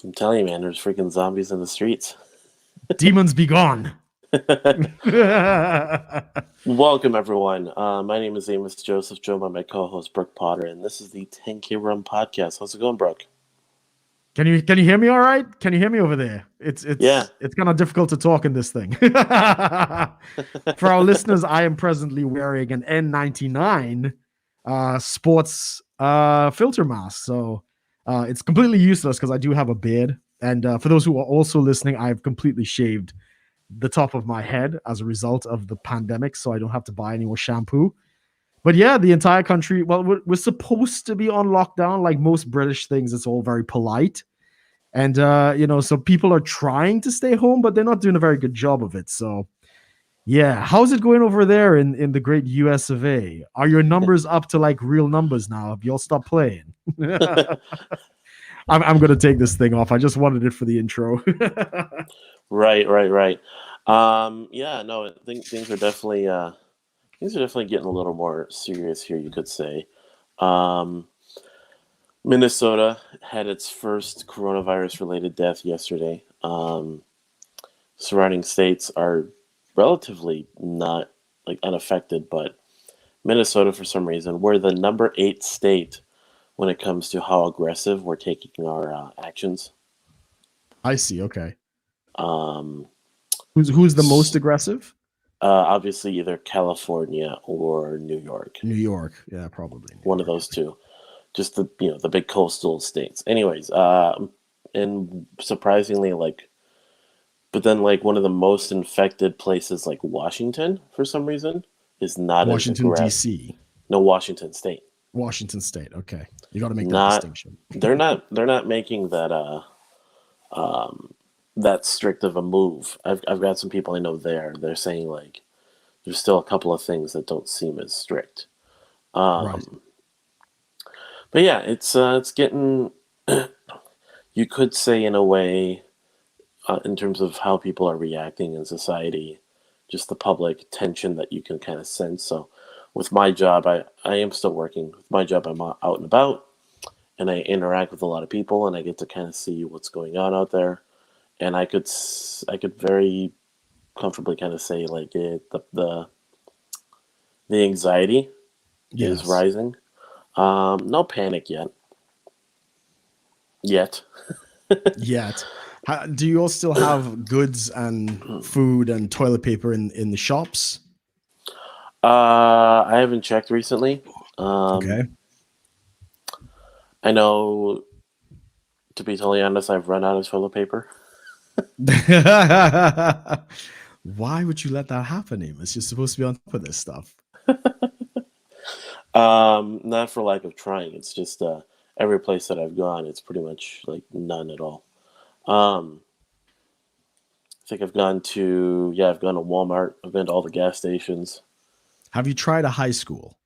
I'm telling you, man, there's freaking zombies in the streets. Demons be gone. Welcome, everyone. My name is Amos Joseph, joined by my co-host Brook Potter, and this is the 10K Run Podcast. How's it going, Brook? Can you hear me all right? Can you hear me over there? It's Yeah. it's kind of difficult to talk in this thing. For our listeners, I am presently wearing an N99 sports filter mask. So it's completely useless because I do have a beard. And for those who are also listening, I've completely shaved the top of my head as a result of the pandemic, so I don't have to buy any more shampoo. But yeah, the entire country, well, we're supposed to be on lockdown. Like most British things, it's all very polite. And, so people are trying to stay home, but they're not doing a very good job of it. So, yeah, how's it going over there in the great US of A? Are your numbers up to like real numbers now? Have y'all stopped playing? I'm going to take this thing off. I just wanted it for the intro. Right. Yeah, no, I think things are definitely getting a little more serious here, you could say. Minnesota had its first coronavirus-related death yesterday. Surrounding states are relatively not like unaffected, but Minnesota, for some reason, we're the number 8 state when it comes to how aggressive we're taking our actions. I see. Okay. Um, Who's the most aggressive? Obviously, either California or New York. New York. Yeah, probably. One of those two. Just the big coastal states. Anyways, and surprisingly, but then one of the most infected places, like Washington, for some reason, is not Washington D.C. No, Washington State. Washington State. Okay, you got to make that distinction. They're not making that that strict of a move. I've got some people I know there. They're saying there's still a couple of things that don't seem as strict. Right. But yeah, it's getting, you could say in a way, in terms of how people are reacting in society, just the public tension that you can kind of sense. So with my job, I am still working. With my job, I'm out and about, and I interact with a lot of people, and I get to kind of see what's going on out there. And I could very comfortably kind of say the anxiety is rising. No panic yet. Yet. Do you all still have goods and food and toilet paper in the shops? I haven't checked recently. Okay. I know, to be totally honest, I've run out of toilet paper. Why would you let that happen, Amos? You're supposed to be on top of this stuff. Not for lack of trying. It's just every place that I've gone, it's pretty much none at all. I think I've gone to Walmart. I've been to all the gas stations. Have you tried a high school?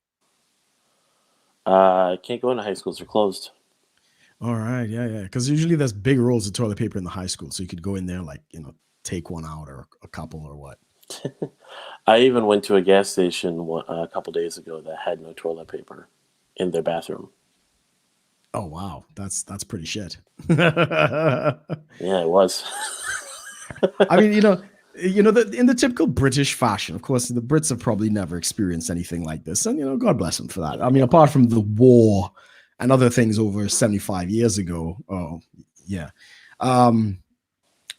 I can't go into high schools. They're closed. All right, yeah. Because usually there's big rolls of toilet paper in the high school, so you could go in there take one out or a couple or what. I even went to a gas station a couple days ago that had no toilet paper in their bathroom. Oh wow, that's pretty shit. Yeah, it was. I mean, in the typical British fashion, of course, the Brits have probably never experienced anything like this, and God bless them for that. I mean, apart from the war and other things over 75 years ago,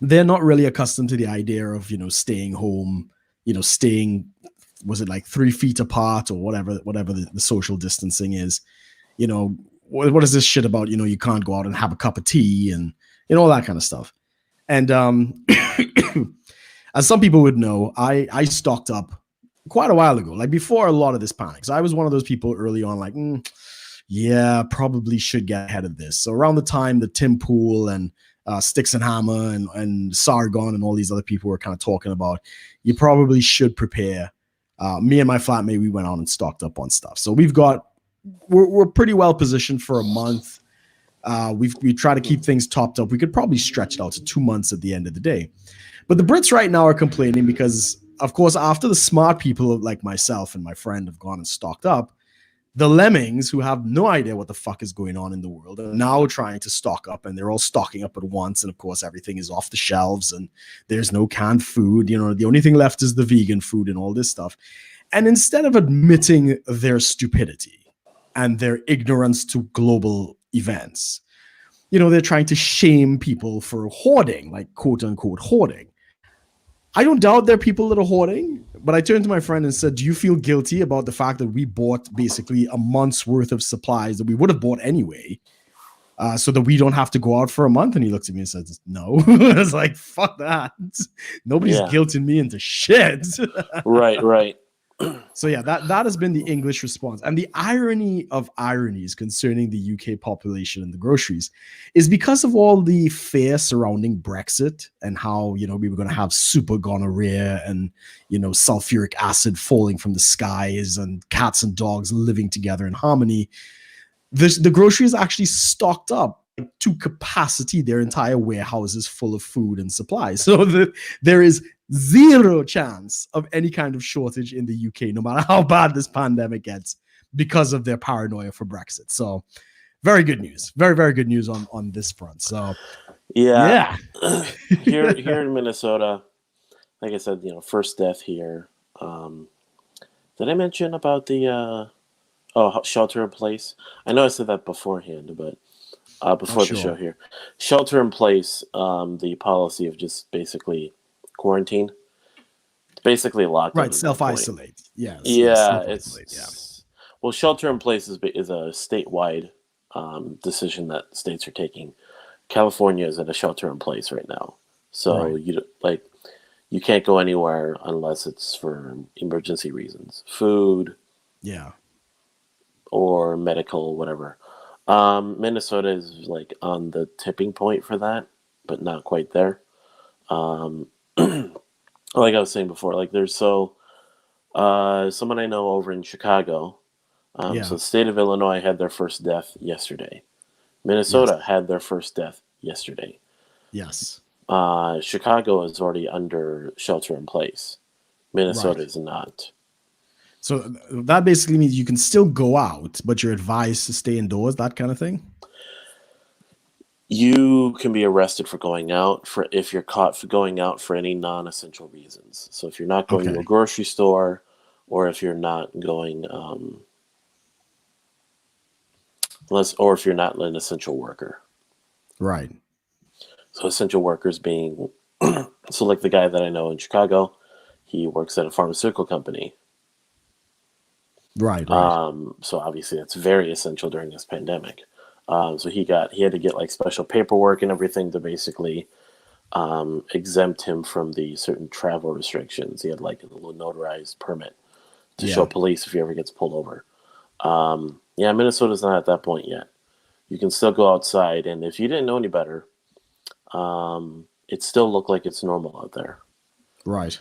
they're not really accustomed to the idea of staying home, staying, was it 3 feet apart or whatever the social distancing is. What is this shit about? You can't go out and have a cup of tea and all that kind of stuff. And as some people would know, I stocked up quite a while ago, before a lot of this panic. So I was one of those people early on, probably should get ahead of this. So around the time that Tim Pool and Sticks and Hammer and Sargon and all these other people were kind of talking about, you probably should prepare. Me and my flatmate, we went out and stocked up on stuff. So we're pretty well positioned for a month. We try to keep things topped up. We could probably stretch it out to 2 months at the end of the day. But the Brits right now are complaining because, of course, after the smart people like myself and my friend have gone and stocked up, The lemmings, who have no idea what the fuck is going on in the world, are now trying to stock up, and they're all stocking up at once. And of course, everything is off the shelves, and there's no canned food. The only thing left is the vegan food and all this stuff. And instead of admitting their stupidity and their ignorance to global events, they're trying to shame people for hoarding, like quote unquote hoarding. I don't doubt there are people that are hoarding, but I turned to my friend and said, "Do you feel guilty about the fact that we bought basically a month's worth of supplies that we would have bought anyway, so that we don't have to go out for a month?" And he looks at me and says, "No." I was like, "Fuck that. Nobody's Yeah. guilting me into shit." Right. So yeah, that has been the English response. And the irony of ironies concerning the UK population and the groceries is because of all the fear surrounding Brexit and how, we were going to have super gonorrhea and, sulfuric acid falling from the skies and cats and dogs living together in harmony. The groceries actually stocked up to capacity their entire warehouses full of food and supplies. So there is zero chance of any kind of shortage in the UK, no matter how bad this pandemic gets, because of their paranoia for Brexit. So very good news. Very, very good news on this front. So Yeah. yeah. Here in Minnesota, like I said, first death here. Did I mention about the shelter in place? I know I said that beforehand, but before the show here, shelter in place. The policy of just basically quarantine. It's basically lockdown. Right, self-isolate. Yes. Yeah, it's well, shelter in place is a statewide decision that states are taking. California is at a shelter in place right now, so right. you can't go anywhere unless it's for emergency reasons, food, yeah, or medical, whatever. Minnesota is like on the tipping point for that, but not quite there. Like I was saying before, like there's someone I know over in Chicago. So the state of Illinois had their first death yesterday. Minnesota had their first death yesterday. Yes. Chicago is already under shelter in place. Minnesota is not. So that basically means you can still go out, but you're advised to stay indoors, that kind of thing? You can be arrested for going out if you're caught for going out for any non-essential reasons. So if you're not going to a grocery store, or if you're not going, or if you're not an essential worker. Right. So essential workers being, so like the guy that I know in Chicago, he works at a pharmaceutical company. Right. So obviously that's very essential during this pandemic. So he had to get like special paperwork and everything to basically exempt him from the certain travel restrictions. He had like a little notarized permit to show police if he ever gets pulled over. Minnesota's not at that point yet. You can still go outside, and if you didn't know any better, it still looked like it's normal out there. Right.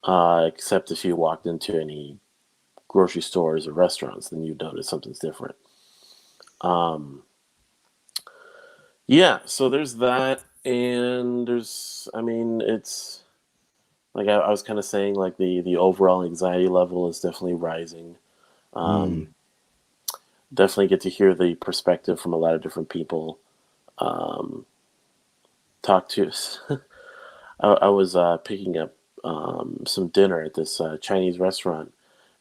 Except if you walked into any grocery stores or restaurants, then you'd notice something's different. So there's that, and it's like I was kind of saying, like the overall anxiety level is definitely rising. Definitely get to hear the perspective from a lot of different people. Talk to I was picking up some dinner at this Chinese restaurant,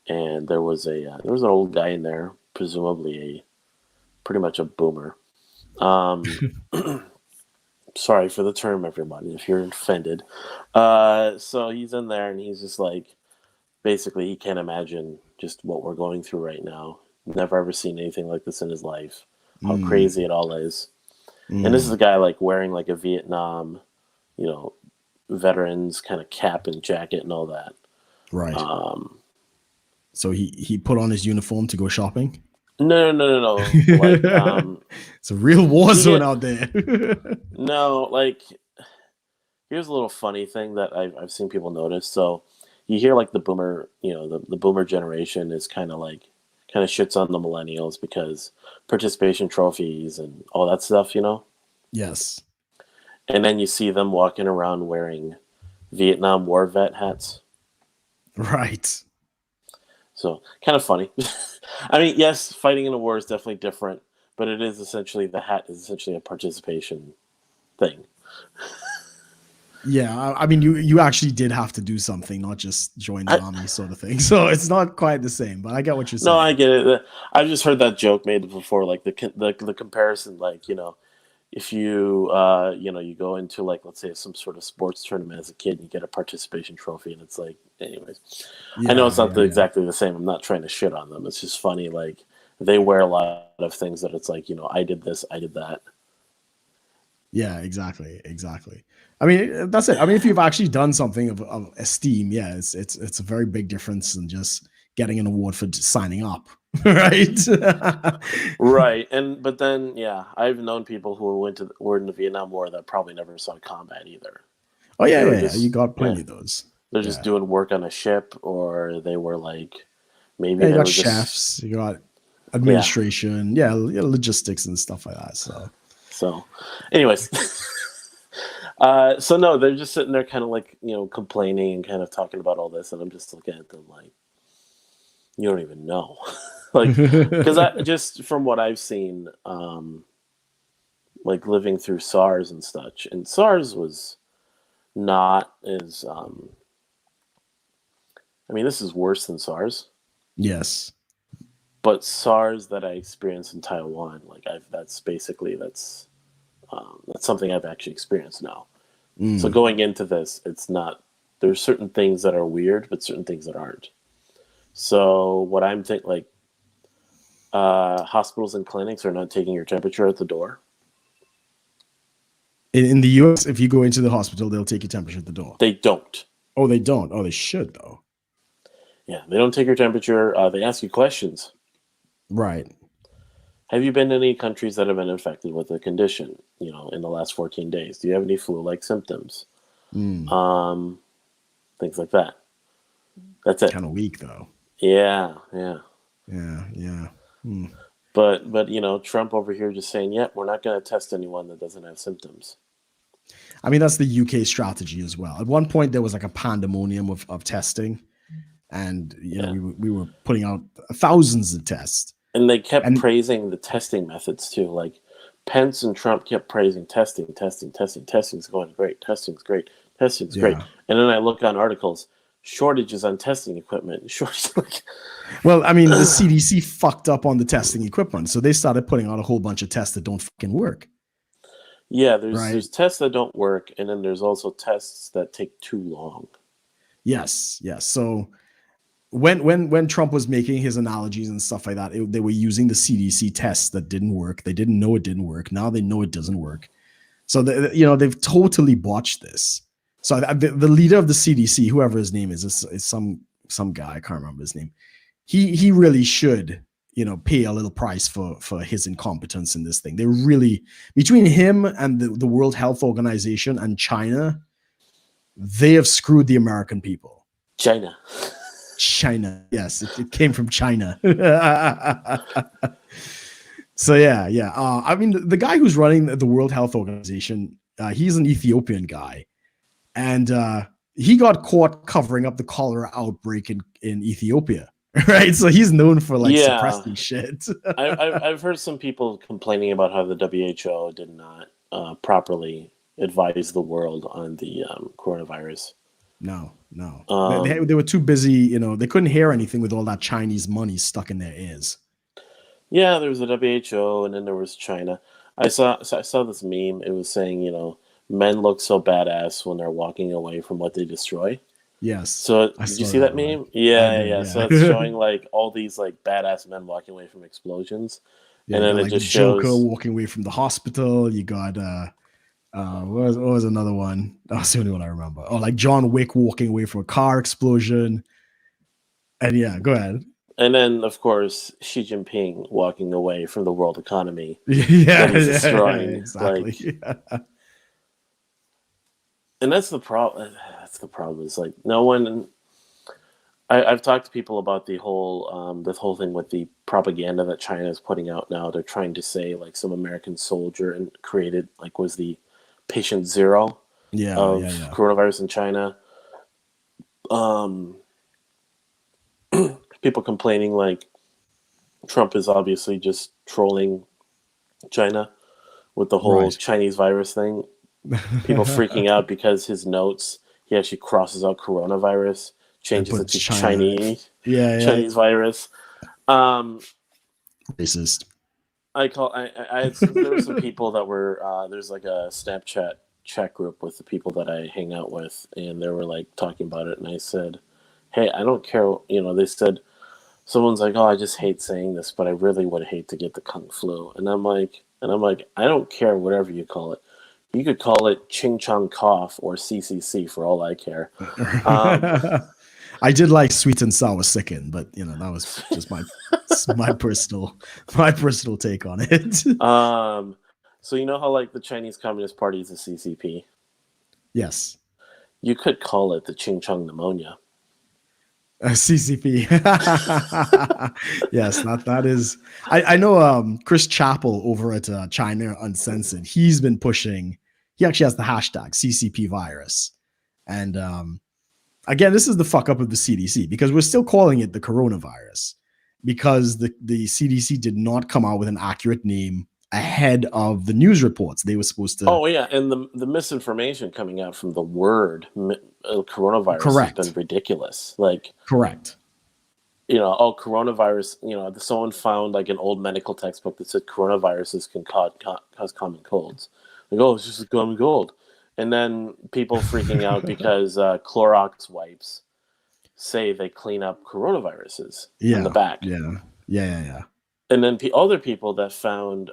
and there was an old guy in there, presumably pretty much a boomer. Sorry for the term, everybody, if you're offended. So he's in there, and he's just like, basically, he can't imagine just what we're going through right now. Never ever seen anything like this in his life. How crazy it all is. And this is a guy like wearing like a Vietnam, veterans kind of cap and jacket and all that. Right. So he put on his uniform to go shopping? No. Like, it's a real war zone out there. No, like, here's a little funny thing that I've seen people notice. So you hear like the boomer, the boomer generation is kind of shits on the millennials because participation trophies and all that stuff, Yes. And then you see them walking around wearing Vietnam War vet hats. Right. So kind of funny. I mean, yes, fighting in a war is definitely different, but it is essentially the hat is essentially a participation thing. Yeah, I mean, you actually did have to do something, not just join the I, army, sort of thing. So it's not quite the same, but I get what you're no, I saying. get it. I've just heard that joke made before, like the comparison, like if you you go into like let's say some sort of sports tournament as a kid and you get a participation trophy and it's like anyways. I know it's Yeah, not yeah, yeah, exactly the same. I'm not trying to shit on them. It's just funny like they wear a lot of things that it's like, I did this, I did that. yeah. Exactly, exactly. I mean, that's it. I mean, if you've actually done something of esteem, yeah, it's a very big difference than just getting an award for just signing up, right? Right. But then yeah, I've known people who were in the Vietnam War that probably never saw combat either. Oh They yeah, were yeah, yeah. You just got yeah, plenty of those. they're just Yeah, doing work on a ship or they were like maybe yeah. You they got were just chefs, you got yeah. administration, yeah, yeah, logistics and stuff like that. So So anyways, so no, they're just sitting there kind of like, complaining and kind of talking about all this and I'm just looking at them like you don't even know. Like because I just from what I've seen like living through SARS and such and SARS was not as I mean this is worse than SARS, yes, but SARS that I experienced in Taiwan, like I've that's something I've actually experienced now. So mm. going into this, it's not there's certain things that are weird, but certain things that aren't. So what I'm thinking, like hospitals and clinics are not taking your temperature at the door. In the U.S., if you go into the hospital, they'll take your temperature at the door. They don't. Oh, they don't. Oh, they should though. Yeah, they don't take your temperature. They ask you questions. Right. Have you been to any countries that have been infected with the condition? In the last 14 days, do you have any flu-like symptoms? Mm. Um, Things like that. That's it. Kind of weak though. Yeah, yeah. Yeah, yeah. Mm. But Trump over here just saying, "Yep, we're not going to test anyone that doesn't have symptoms." I mean, that's the UK strategy as well. At one point, there was like a pandemonium of testing, and Yeah, we were putting out thousands of tests, and they kept and praising the testing methods too. Like Pence and Trump kept praising testing, testing, testing. Testing's going great. Testing's great. Testing's great. yeah. And then I look on articles, shortages on testing equipment. Shortage. Like, Well, I mean, the CDC fucked up on the testing equipment, so they started putting out a whole bunch of tests that don't fucking work, yeah, there's right? there's tests that don't work, and then there's also tests that take too long. Yes, yes. So when Trump was making his analogies and stuff like that, they were using the CDC tests that didn't work. They didn't know it didn't work. Now they know it doesn't work. So they've totally botched this. So the leader of the CDC, whoever his name is some guy, I can't remember his name. He really should pay a little price for his incompetence in this thing. They really, between him and the World Health Organization and China, they have screwed the American people. China. China, yes, it came from China. So yeah, yeah. I mean, the guy who's running the World Health Organization, he's an Ethiopian guy, and he got caught covering up the cholera outbreak in Ethiopia, right? So he's known for like Yeah, suppressing shit. I've heard some people complaining about how the WHO did not properly advise the world on the coronavirus. No, no, Um, they were too busy. They couldn't hear anything with all that Chinese money stuck in their ears. yeah, there was the WHO, and then there was China. I saw this meme. It was saying, men look so badass when they're walking away from what they destroy. Yes, So I did you saw see that that one. meme? I Yeah, yeah, did, yeah. So yeah. it's showing like all these like badass men walking away from explosions, Yeah, and you then got it like the just Joker shows. walking away from the hospital. You got what was another one? That's the only one I remember. Oh, like John Wick walking away from a car explosion. And yeah, go ahead. And then, of course, Xi Jinping walking away from the world economy that Yeah, he's yeah, yeah, destroying. exactly. Like, and that's the problem. That's the problem. Is like no one. I've talked to people about the whole this whole thing with the propaganda that China is putting out now. They're trying to say like some American soldier and created like was the patient zero Yeah, yeah, of yeah. coronavirus in China. Um, people complaining like Trump is obviously just trolling China with the whole Right. Chinese virus thing. People freaking out because his notes, he actually crosses out coronavirus, And changes it put to China. Chinese Yeah, yeah. Chinese virus. Um, Racist. there were some people that were there's like a Snapchat chat group with the people that I hang out with, and they were like talking about it, and I said, "Hey, I don't care." They said someone's like, "Oh, I just hate saying this, but I really would hate to get the kung flu," and I'm like, I don't care whatever you call it. You could call it Ching Chong Cough or CCC for all I care. Um, I did like sweet and sour sicken, but that was just my personal take on it. um, so you know how like the Chinese Communist Party is a CCP? Yes. You could call it the Ching Chong pneumonia. CCP. Yes, that is. I know Chris Chappell over at China Uncensored. He's been pushing. He actually has the hashtag CCP virus, and again, this is the fuck up of the CDC because we're still calling it the coronavirus because the CDC did not come out with an accurate name ahead of the news reports. They were supposed to. Oh yeah, and the misinformation coming out from the word coronavirus has been Correct. ridiculous. Like, Correct. coronavirus. Someone found like an old medical textbook that said coronaviruses can cause common colds. Like, oh, it's just a common cold, and then people freaking out because Clorox wipes say they clean up coronaviruses from the Yeah. back. Yeah. Yeah. Yeah. And then other people that found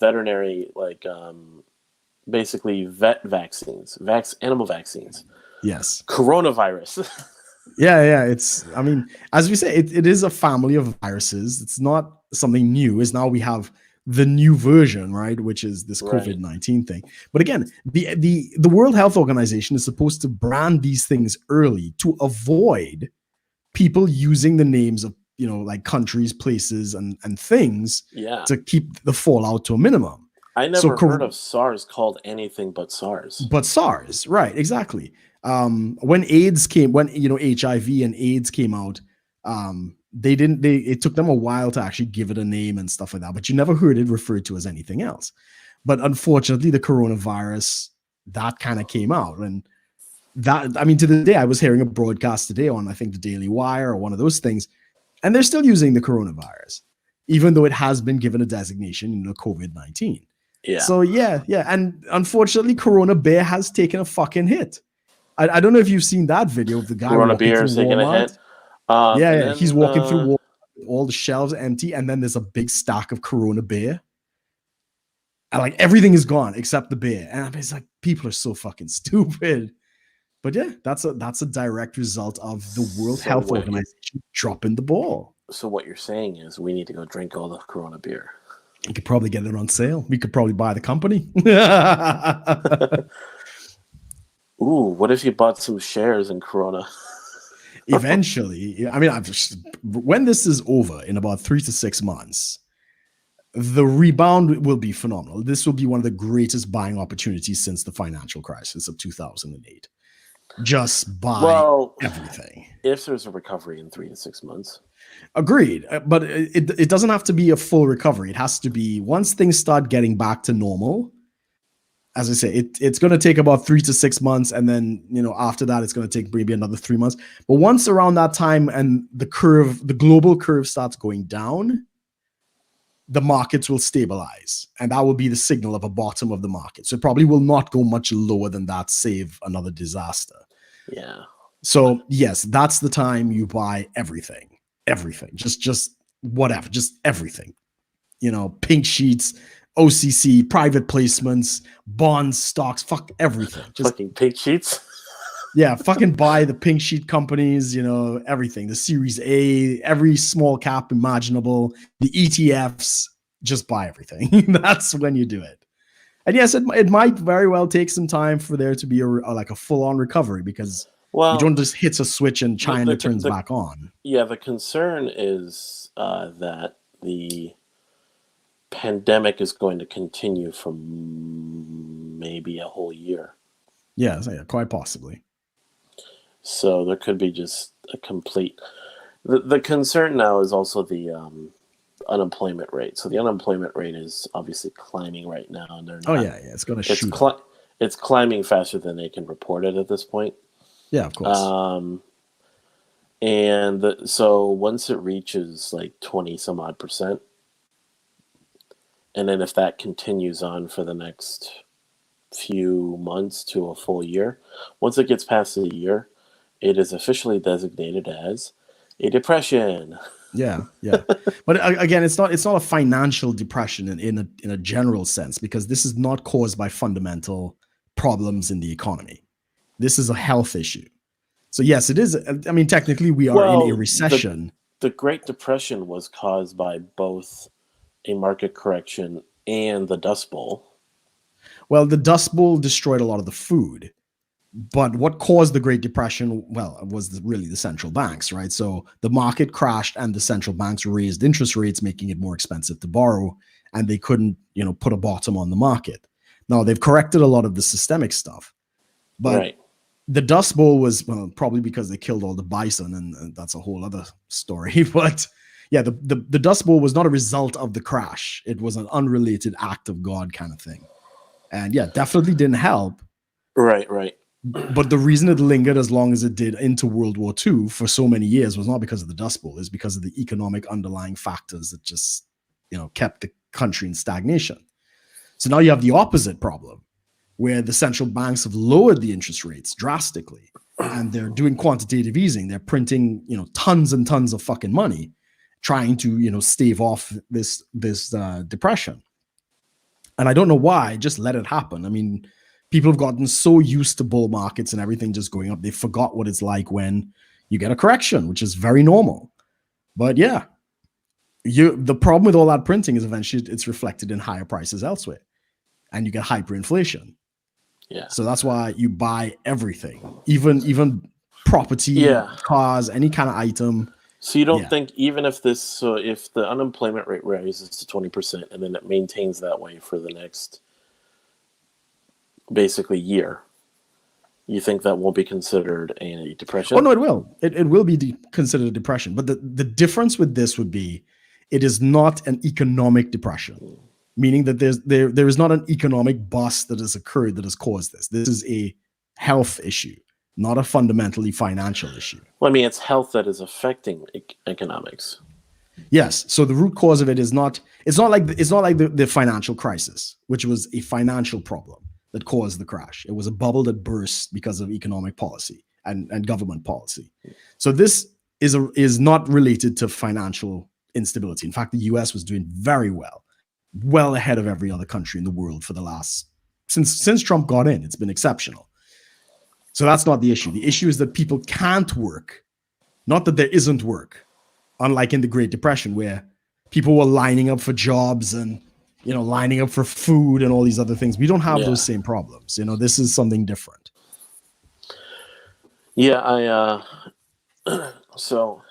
veterinary, like basically vet vaccines, animal vaccines, Yes. coronavirus. Yeah. I mean, as we say, it is a family of viruses. It's not something new. Is now we have the new version, right? Which is this Right. COVID-19 thing. But again, the World Health Organization is supposed to brand these things early to avoid people using the names of like countries, places, and things Yeah. to keep the fallout to a minimum. I So, never heard of SARS called anything but SARS. but SARS, right? Exactly. When AIDS came, when HIV and AIDS came out, they didn't. It took them a while to actually give it a name and stuff like that. But you never heard it referred to as anything else. But unfortunately, the coronavirus that kind of came out, and that I mean, to the day I was hearing a broadcast today on I think the Daily Wire or one of those things, and they're still using the coronavirus, even though it has been given a designation, COVID-19. Yeah. So yeah, and unfortunately, Corona Bear has taken a fucking hit. I don't know if you've seen that video of the guy Corona walking beer through is taking a Walmart. hit. And Yeah, he's then walking through Walmart, all the shelves are empty, and then there's a big stack of Corona Beer, and like everything is gone except the beer. And it's like people are so fucking stupid. But yeah, that's a direct result of the World So Health Organization dropping the ball. So what you're saying is we need to go drink all the Corona beer. You could probably get it on sale. We could probably buy the company. Ooh, what if you bought some shares in Corona? Eventually, I mean, when this is over in about 3 to 6 months, the rebound will be phenomenal. This will be one of the greatest buying opportunities since the financial crisis of 2008. Just buy everything. If there's a recovery in 3 to 6 months. Agreed. But it doesn't have to be a full recovery. It has to be once things start getting back to normal. As I say, it's going to take about 3 to 6 months. And then, after that, it's going to take maybe another 3 months. But once around that time and the global curve starts going down, the markets will stabilize. And that will be the signal of a bottom of the market. So it probably will not go much lower than that, save another disaster. Yeah. So yes, that's the time you buy everything. Everything. Just whatever. Just everything. Pink sheets, OCC, private placements, bonds, stocks, fuck everything. Just fucking pink sheets. Yeah, fucking buy the pink sheet companies, everything. The Series A, every small cap imaginable, the ETFs, just buy everything. That's when you do it. And yes, it might very well take some time for there to be a full-on recovery because you don't just hit a switch and China turns back on. Yeah, the concern is that the pandemic is going to continue for maybe a whole year. Yeah, quite possibly. So there could be just a complete... The concern now is also the unemployment rate. So the unemployment rate is obviously climbing right now, and they're Oh not. yeah, yeah, it's gonna It's shoot up. it's climbing faster than they can report it at this point. Yeah, of course. Um, and so once it reaches like 20 some odd percent, and then if that continues on for the next few months to a full year, once it gets past a year, it is officially designated as a depression. Yeah, yeah. But again, it's not a financial depression in a general sense, because this is not caused by fundamental problems in the economy. This is a health issue. So yes, it is. I mean, technically, we are in a Well, recession. the Great Depression was caused by both a market correction and the Dust Bowl. Well, the Dust Bowl destroyed a lot of the food, but what caused the Great Depression, well, was really the central banks, right? So the market crashed and the central banks raised interest rates, making it more expensive to borrow, and they couldn't, put a bottom on the market. Now they've corrected a lot of the systemic stuff, but Right. the Dust Bowl was, well, probably because they killed all the bison, and that's a whole other story. But yeah, the Dust Bowl was not a result of the crash; it was an unrelated act of God kind of thing, and yeah, definitely didn't help. Right, right. But the reason it lingered as long as it did into World War II for so many years was not because of the Dust Bowl, it's because of the economic underlying factors that just, kept the country in stagnation. So now you have the opposite problem, where the central banks have lowered the interest rates drastically, and they're doing quantitative easing. They're printing, tons and tons of fucking money, trying to, stave off this depression. And I don't know why. Just let it happen. I mean, people have gotten so used to bull markets and everything just going up, they forgot what it's like when you get a correction, which is very normal. But yeah, the problem with all that printing is eventually it's reflected in higher prices elsewhere, and you get hyperinflation. Yeah. So that's why you buy everything, even property, Yeah. cars, any kind of item. So you don't Yeah. think even if so if the unemployment rate rises to 20% and then it maintains that way for the next basically year, you think that won't be considered a Oh depression? no, it will. It will be considered a depression. But the difference with this would be, it is not an economic depression, meaning that there is not an economic bust that has occurred that has caused this. This is a health issue, not a fundamentally financial issue. Well, I mean, it's health that is affecting economics. Yes. So the root cause of it is not. It's not like the financial crisis, which was a financial problem that caused the crash. It was a bubble that burst because of economic policy and government policy. So this is not related to financial instability. In fact, the U.S. was doing very well, well ahead of every other country in the world for the last since Trump got in. It's been exceptional. So that's not the issue. The issue is that people can't work, not that there isn't work, unlike in the Great Depression, where people were lining up for jobs and, lining up for food and all these other things. We don't have those Yeah. same problems. This is something different. Yeah, so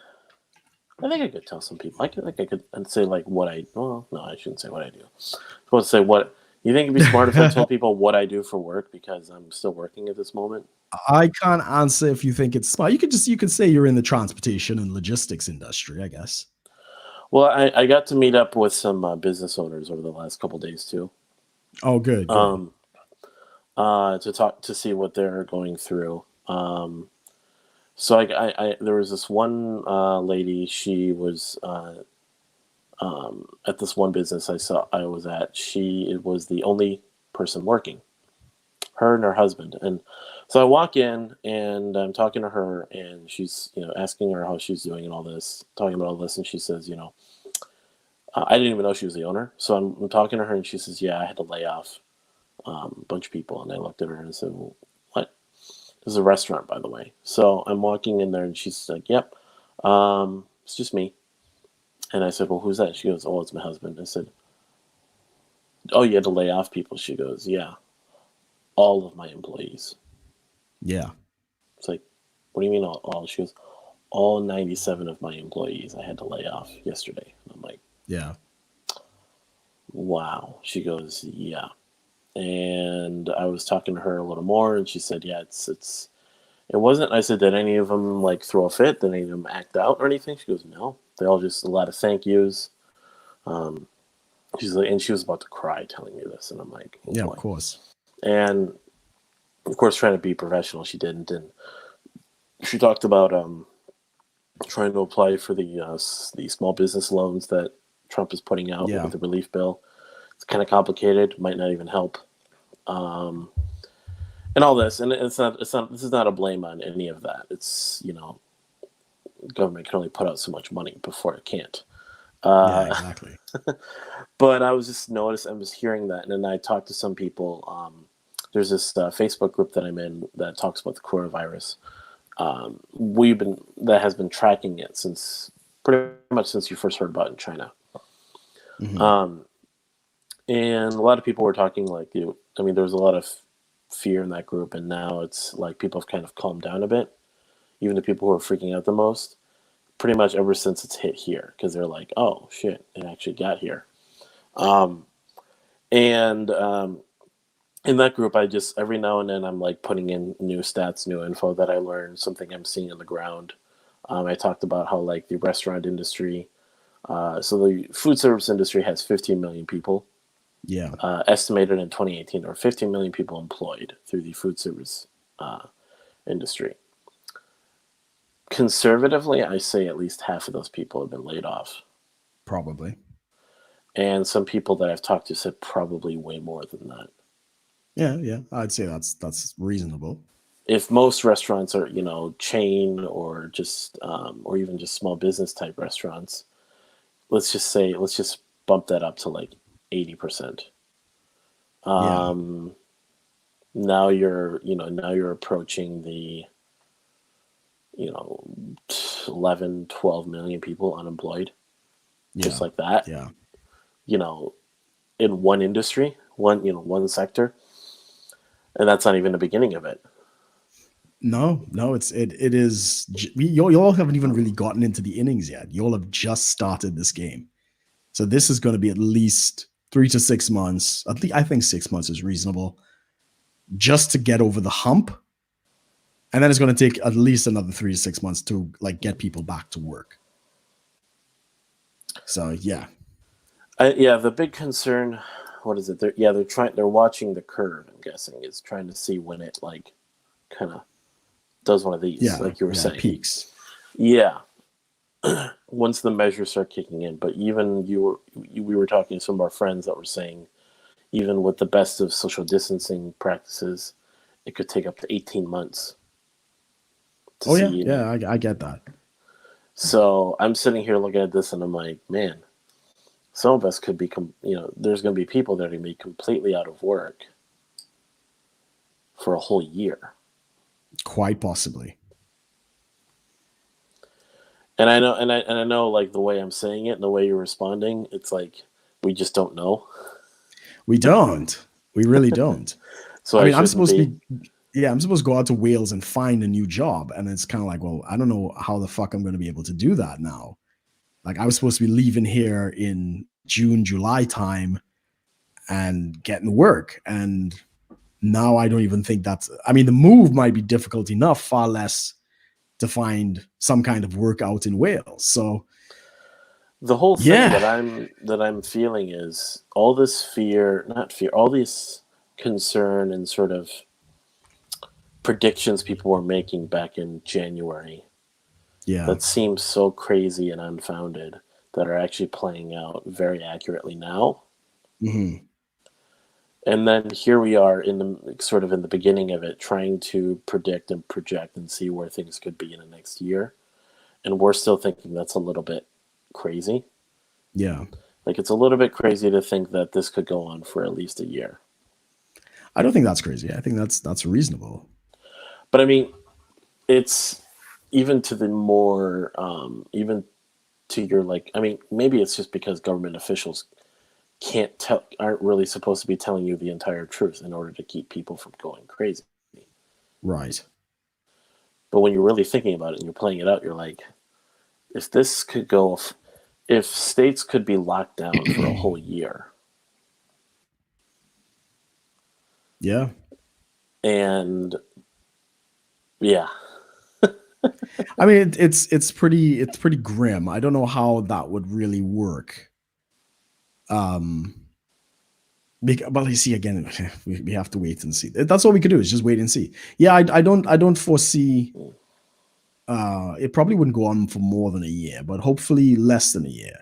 I think I could tell some people. I could and say like what I. Well, no, I shouldn't say what I do. I want to say what. You think it'd be smart if I told people what I do for work because I'm still working at this moment? I can't answer if you think it's smart. You could say you're in the transportation and logistics industry, I guess. Well, I got to meet up with some business owners over the last couple days too, Oh, good, good. um, to talk to see what they're going through. So there was this one lady. She was at this one business I was at. She was the only person working, her and her husband. And so I walk in and I'm talking to her, and she's asking her how she's doing and all this, talking about all this, and she says, I didn't even know she was the owner. So I'm talking to her, and she says, yeah, I had to lay off a bunch of people. And I looked at her and I said, well, what? This is a restaurant, by the way. So I'm walking in there, and she's like, yep, it's just me. And I said, well, who's that? She goes, oh, it's my husband. I said, oh, you had to lay off people? She goes, yeah, all of my employees. Yeah, It's like, what do you mean all? She goes, all 97 of my employees I had to lay off yesterday. And I'm like, yeah, wow. She goes, yeah. And I was talking to her a little more, and she said, yeah, it's it wasn't. I said, did any of them like throw a fit? Did any of them act out or anything? She goes, no. They all just a lot of thank yous. Um, she's like, and she was about to cry telling me this, and I'm like, oh Yeah, of boy. course. And of course, trying to be professional, she didn't. And she talked about trying to apply for the small business loans that Trump is putting out Yeah. with the relief bill. It's kind of complicated. Might not even help. Um, and all this, and it's not. It's not. This is not a blame on any of that. It's government can only put out so much money before it can't. Yeah, Uh, exactly. but I was just noticed. I was hearing that, and then I talked to some people. There's this Facebook group that I'm in that talks about the coronavirus. That has been tracking it since pretty much since you first heard about it in China. Hmm. Um, and a lot of people were talking like I mean, there was a lot of fear in that group, and now it's like people have kind of calmed down a bit. Even the people who are freaking out the most, pretty much ever since it's hit here, because they're like, "Oh shit, it actually got here." Um, and in that group, I just every now and then I'm like putting in new stats, new info that I learned, something I'm seeing on the ground. I talked about how like the restaurant industry, so the food service industry has 15 million people. Yeah. Estimated in 2018, there were 15 million people employed through the food service industry. Conservatively, I say at least half of those people have been laid off. Probably. And some people that I've talked to said probably way more than that. Yeah, yeah. I'd say that's reasonable. If most restaurants are, chain or even just small business type restaurants, let's just bump that up to like 80%. Yeah. Um, now you're approaching the, you know, 11, 12 million people unemployed, just Yeah. like that, Yeah. you know, in one industry, one sector. And that's not even the beginning of it. No, no, it is. You all haven't even really gotten into the innings yet. You all have just started this game, so this is going to be at least 3 to 6 months. At least I think 6 months is reasonable, just to get over the hump, and then it's going to take at least another 3 to 6 months to like get people back to work. So yeah, Yeah, the big concern, what is it? They're watching the curve. I'm guessing is trying to see when it like kind of does one of these, yeah, like you were yeah. saying. Peaks. Yeah, once the measures start kicking in. But even we were talking to some of our friends that were saying, even with the best of social distancing practices, it could take up to 18 months to Oh yeah, see. yeah. I get that. So I'm sitting here looking at this, and I'm like, man, some of us could be, there's going to be people that are going to be completely out of work for a whole year. Quite possibly. And I know, and I know, like the way I'm saying it and the way you're responding, it's like we just don't know. We don't. We really don't. So I I mean, shouldn't be. I'm supposed to go out to Wales and find a new job. And it's kind of like, well, I don't know how the fuck I'm going to be able to do that now. Like, I was supposed to be leaving here in June, July time and getting work. And now I don't even think I mean, the move might be difficult enough, far less to find some kind of work out in Wales. So, The whole thing yeah, that I'm feeling is all this fear, not fear, all this concern and sort of predictions people were making back in January yeah, that seem so crazy and unfounded that are actually playing out very accurately now. hmm, And then here we are in the beginning of it, trying to predict and project and see where things could be in the next year, and we're still thinking that's a little bit crazy. yeah. Like it's a little bit crazy to think that this could go on for at least a year. I don't think that's crazy. I think that's reasonable. But I mean, it's even to the more even to your like. I mean, maybe it's just because government officials aren't really supposed to be telling you the entire truth in order to keep people from going crazy. Right. But when you're really thinking about it and you're playing it out, you're like, if this could go, if states could be locked down for a whole year, Yeah. and Yeah. I mean, it's pretty grim. I don't know how that would really work. Um, but you see again, we have to wait and see. That's all we could do is just wait and see. Yeah, I don't foresee. It probably wouldn't go on for more than a year, but hopefully less than a year.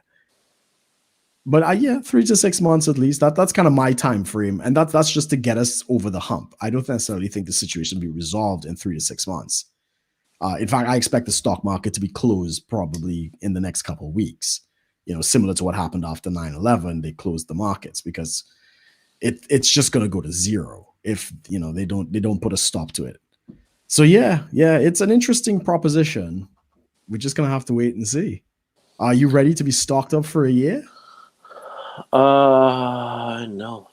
But yeah, 3 to 6 months at least. That's kind of my time frame, and that's just to get us over the hump. I don't necessarily think the situation will be resolved in 3 to 6 months. In fact, I expect the stock market to be closed probably in the next couple of weeks. Similar to what happened after 9/11, they closed the markets because it's just going to go to zero if they don't put a stop to it. So yeah, it's an interesting proposition. We're just gonna have to wait and see. Are you ready to be stocked up for a year? No.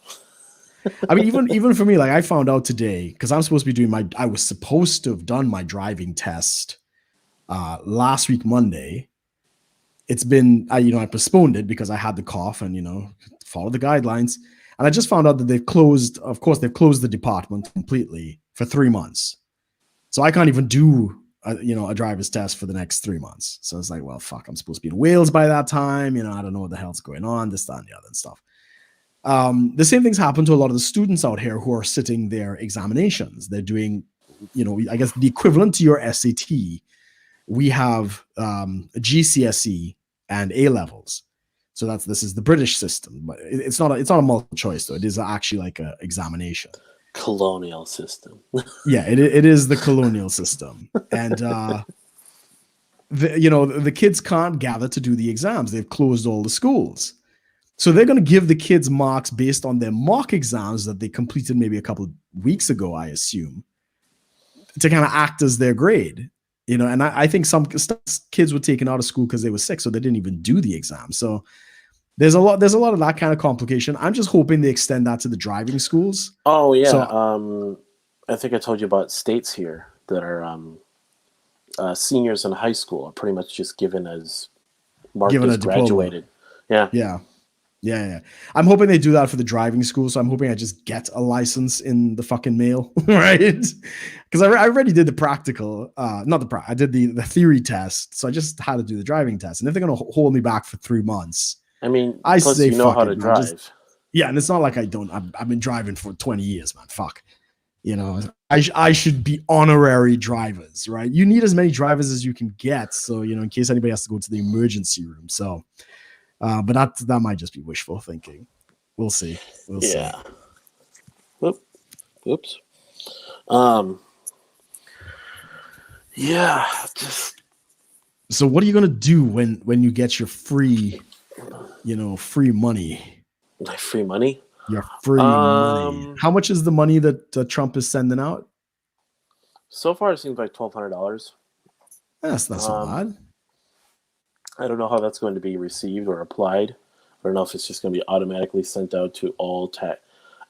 I mean, even for me, like I found out today because I'm supposed to be I was supposed to have done my driving test last week Monday. It's been I postponed it because I had the cough and followed the guidelines. And I just found out that they've closed. Of course, they've closed the department completely for 3 months. So I can't even do a driver's test for the next 3 months. So it's like, well, fuck, I'm supposed to be in Wales by that time. I don't know what the hell's going on, this, that, and the other and stuff. The same things happen to a lot of the students out here who are sitting their examinations. They're doing, I guess the equivalent to your SAT. We have GCSE and A levels. So this is the British system, but it's not a multiple choice though. It is actually like a examination. Colonial system. Yeah, it is the colonial system, and the kids can't gather to do the exams. They've closed all the schools, so they're going to give the kids marks based on their mock exams that they completed maybe a couple of weeks ago, I assume, to kind of act as their grade. And I think some kids were taken out of school because they were sick, so they didn't even do the exam. So there's a lot of that kind of complication. I'm just hoping they extend that to the driving schools. Oh yeah. So, I think I told you about states here that are seniors in high school are pretty much just given as marked as graduated. Yeah. Yeah. I'm hoping they do that for the driving school. So I'm hoping I just get a license in the fucking mail, right? Because I already did the practical, I did the theory test. So I just had to do the driving test. And if they're going to hold me back for 3 months, I mean, I plus say you know fuck how it, to man. drive. Yeah, and it's not like I've been driving for 20 years, man. Fuck. I should be honorary drivers, right? You need as many drivers as you can get. So, in case anybody has to go to the emergency room. So, but that might just be wishful thinking. We'll see. We'll see. Oops. Yeah. So what are you gonna do when you get your free money? My free money? Your free money. How much is the money that Trump is sending out? So far, it seems like $1,200. That's not so bad. I don't know how that's going to be received or applied. I don't know if it's just going to be automatically sent out to all tax.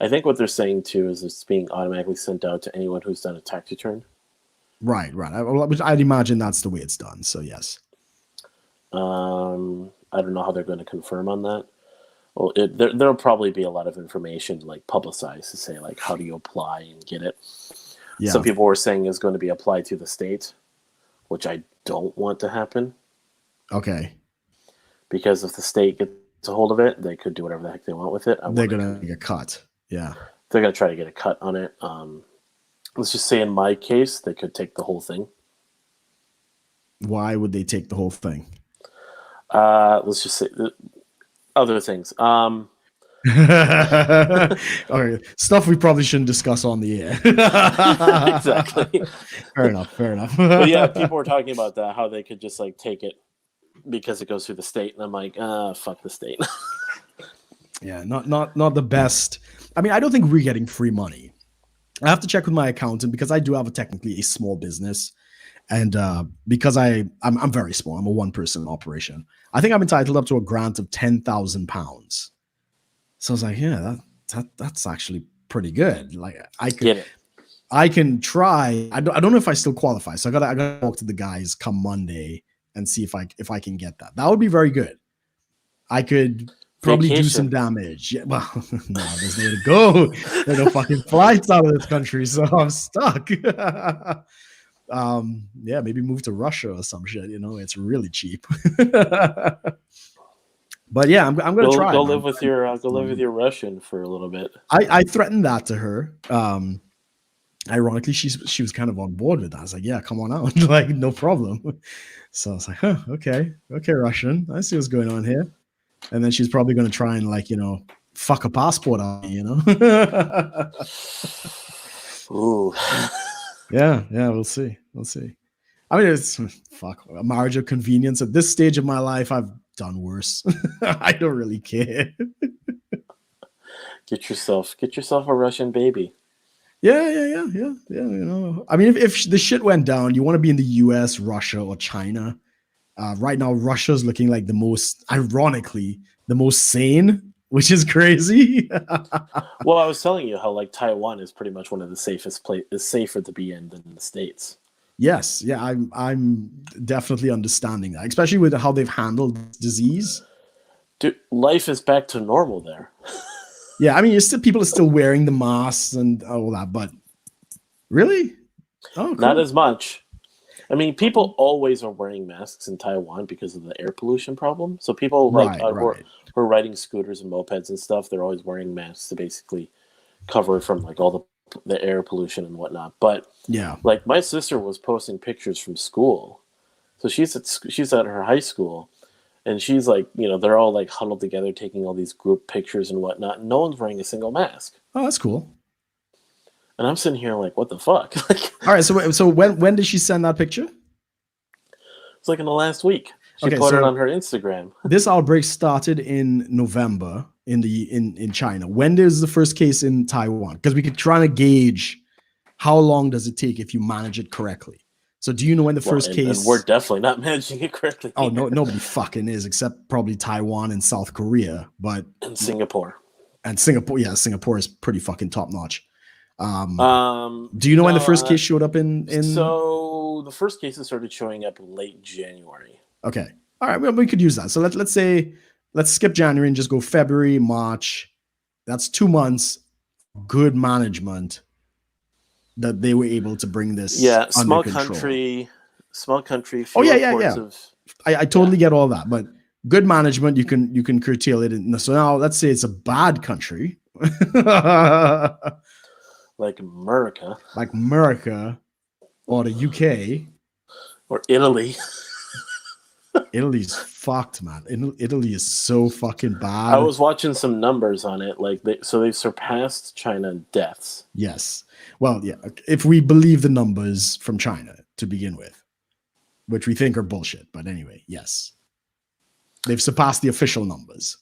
I think what they're saying too is it's being automatically sent out to anyone who's done a tax return. Right. I'd imagine that's the way it's done. So yes. I don't know how they're going to confirm on that. Well, there'll probably be a lot of information like publicized to say like how do you apply and get it. Yeah. Some people were saying it's going to be applied to the state, which I don't want to happen. Okay. Because if the state gets a hold of it, they could do whatever the heck they want with it. They're going to get cut. Yeah. They're going to try to get a cut on it. Let's just say in my case, they could take the whole thing. Why would they take the whole thing? Let's just say other things. Okay, stuff we probably shouldn't discuss on the air. Exactly. Fair enough. But yeah, people were talking about that, how they could just like take it because it goes through the state, and I'm like, fuck the state. Yeah, not the best. I mean, I don't think we're getting free money. I have to check with my accountant because I do have technically a small business, and because I'm very small, I'm a one-person operation. I think I'm entitled up to a grant of £10,000. So I was like, yeah, that's actually pretty good. Like I could get it. I can try. I don't know if I still qualify. So I gotta talk to the guys come Monday and see if I can get that. That would be very good. I could probably do some damage. Yeah, well, no, there's nowhere to go. There's no fucking flights out of this country, so I'm stuck. Yeah, maybe move to Russia or some shit. It's really cheap. But yeah, I'm gonna Go try, go man. live with your Russian for a little bit. I threatened that to her. Ironically, she was kind of on board with that. I was like, yeah, come on out, like no problem. So I was like, huh, okay, Russian. I see what's going on here. And then she's probably gonna try and like fuck a passport on me. Ooh. Yeah, we'll see. I mean, it's fuck a marriage of convenience. At this stage of my life, I've done worse. I don't really care. Get yourself a Russian baby. Yeah. I mean, if the shit went down, you want to be in the U.S., Russia, or China. Right now, Russia's looking like ironically, the most sane, which is crazy. Well, I was telling you how like Taiwan is pretty much one of the safest is safer to be in than the States. Yes, yeah, I'm definitely understanding that, especially with how they've handled this disease. Dude, life is back to normal there. Yeah, I mean, people are still wearing the masks and all that, but really, oh, Not cool. as much. I mean, people always are wearing masks in Taiwan because of the air pollution problem. So people Right, who right. are riding scooters and mopeds and stuff, they're always wearing masks to basically cover from like all the air pollution and whatnot. But Yeah. like my sister was posting pictures from school, so she's at her high school, and she's like, they're all like huddled together taking all these group pictures and whatnot. And no one's wearing a single mask, Oh, that's cool. and I'm sitting here like, what the fuck? Like, All right, so when did she send that picture? it's like in the last week. She Okay, put it so on her Instagram. this outbreak started in November in China. When is the first case in Taiwan? Because we could try to gauge how long does it take if you manage it correctly. So do you know when the Well, first and we're case? definitely not managing it correctly. Oh no, nobody fucking is except probably Taiwan and South Korea, but In Singapore. and Singapore. Yeah, Singapore is pretty fucking top notch. Do you know when the No. first case showed up in? So the first cases started showing up late January. Okay, all right, well, we could use that. So let's say let's skip January and just go February, March. That's 2 months. Good management that they were able to bring this under control. Small country. Oh Few yeah. reports of I totally get all that, but good management you can curtail it. So now let's say it's a bad country, like America like America or the UK. or Italy. Italy's fucked, man. Italy is so fucking bad. I was watching some numbers on it. Like they've surpassed China in deaths. Yes. Well, yeah. If we believe the numbers from China to begin with, which we think are bullshit, but anyway, yes, they've surpassed the official numbers.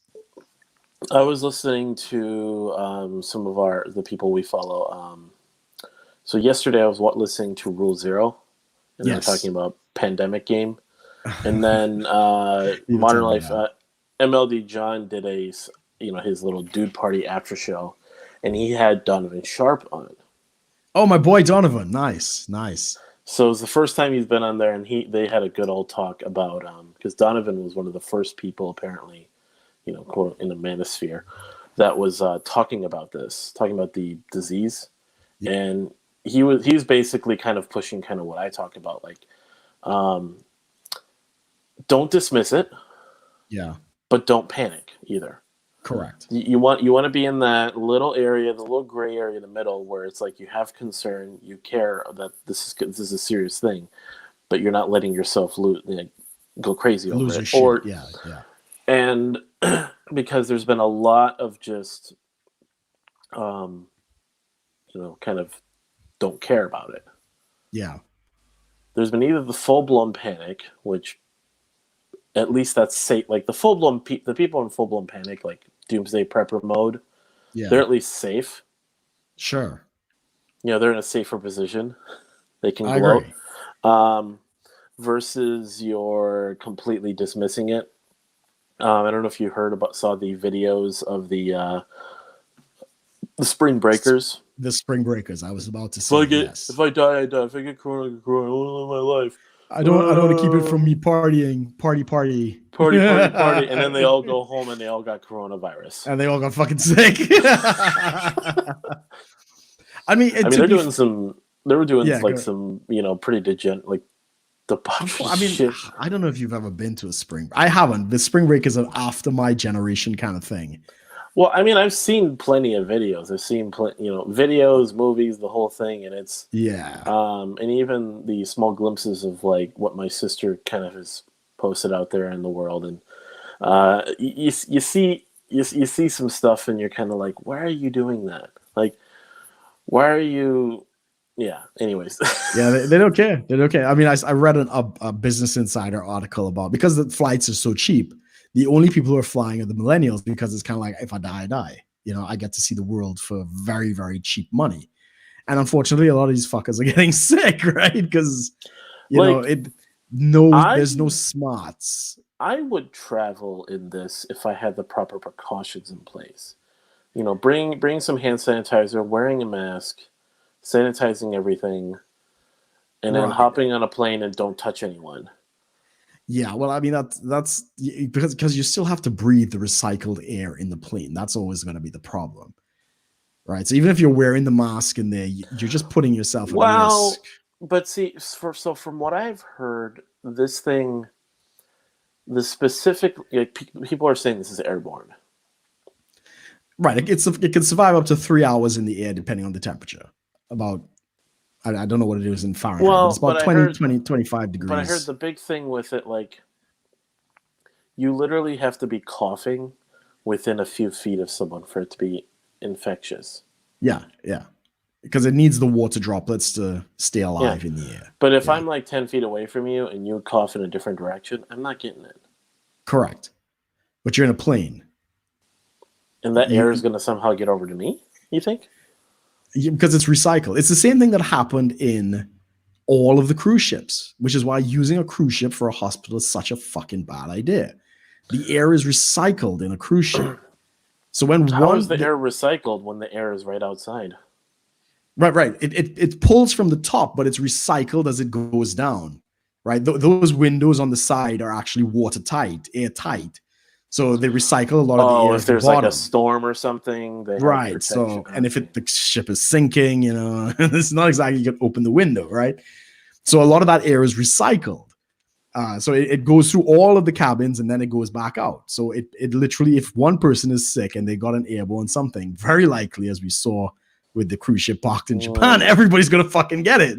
I was listening to some of the people we follow. So yesterday I was listening to Rule Zero, and they're talking about Pandemic Game, and then Modern Life. MLD John did his little dude party after show, and he had Donovan Sharp on. Oh, my boy Donovan, nice. So it was the first time he's been on there, and they had a good old talk about because Donovan was one of the first people apparently, quote, in the manosphere that was talking about the disease, and he's basically kind of pushing kind of what I talk about, like, don't dismiss it, but don't panic either. Correct. You want to be in that little area, the little gray area in the middle, where it's like you have concern, you care that this is a serious thing, but you're not letting yourself go crazy over it. Or and because there's been a lot of just, kind of don't care about it. Yeah. There's been either the full blown panic, which at least that's safe. Like the full blown the people in full blown panic, like doomsday prepper mode, they're at least safe. Sure. They're in a safer position. They can gloat. Versus you're completely dismissing it. I don't know if you saw the videos of the spring breakers. The spring breakers. I was about to say. If I die, I die. If I get corona, I get corona. I want to live my life. I don't want to keep it from me partying. Party. And then they all go home and they all got coronavirus. And they all got fucking sick. I mean, they're doing some They were doing Yeah, like some, pretty degenerate, like debauchery I mean, shit. I don't know if you've ever been to a spring. I haven't. The spring break is an after my generation kind of thing. Well, I mean, I've seen plenty of videos. I've seen, videos, movies, the whole thing, and it's, Yeah. and even the small glimpses of like what my sister kind of has posted out there in the world, and you see some stuff, and you're kind of like, why are you doing that? Like, why are you? Yeah. Anyways. Yeah, they don't care. They don't care. I mean, I read a Business Insider article about because the flights are so cheap. The only people who are flying are the millennials because it's kind of like if I die, I die. I get to see the world for very, very cheap money. And unfortunately, a lot of these fuckers are getting sick, right? Because Like, there's no I smarts. I would travel in this if I had the proper precautions in place. Bring some hand sanitizer, wearing a mask, sanitizing everything, and then Right. hopping on a plane and don't touch anyone. Yeah, well, I mean that's because you still have to breathe the recycled air in the plane. That's always going to be the problem, right? So even if you're wearing the mask in there, you're just putting yourself at risk. Well, but see, from what I've heard, this thing, the specific, like, people are saying this is airborne. Right, it can survive up to 3 hours in the air depending on the temperature. About I don't know what it is in Fahrenheit, but it's Well, about 25 but I heard degrees. the big thing with it, like, you literally have to be coughing within a few feet of someone for it to be infectious. Yeah, yeah, because it needs the water droplets to stay Yeah. alive in the air. But if Yeah, I'm like 10 feet away from you and you cough in a different direction, I'm not getting it. correct. But you're in a plane. And that air is You going to somehow get over to me, you think? because it's recycled. It's the same thing that happened in all of the cruise ships, which is why using a cruise ship for a hospital is such a fucking bad idea. The air is recycled in a cruise ship. So when How is the air recycled when the air is right outside? right, it pulls from the top, but it's recycled as it goes down, right? Those windows on the side are actually watertight, airtight. So they recycle a lot of the Oh, air if at the there's like a bottom. storm or something, they have Right. protection. So, and if Okay. the ship is sinking, it's not exactly you can open the window, right? So a lot of that air is recycled. So it goes through all of the cabins and then it goes back out. So it literally, if one person is sick and they got an airborne something, very likely, as we saw with the cruise ship parked in Japan, everybody's gonna fucking get it.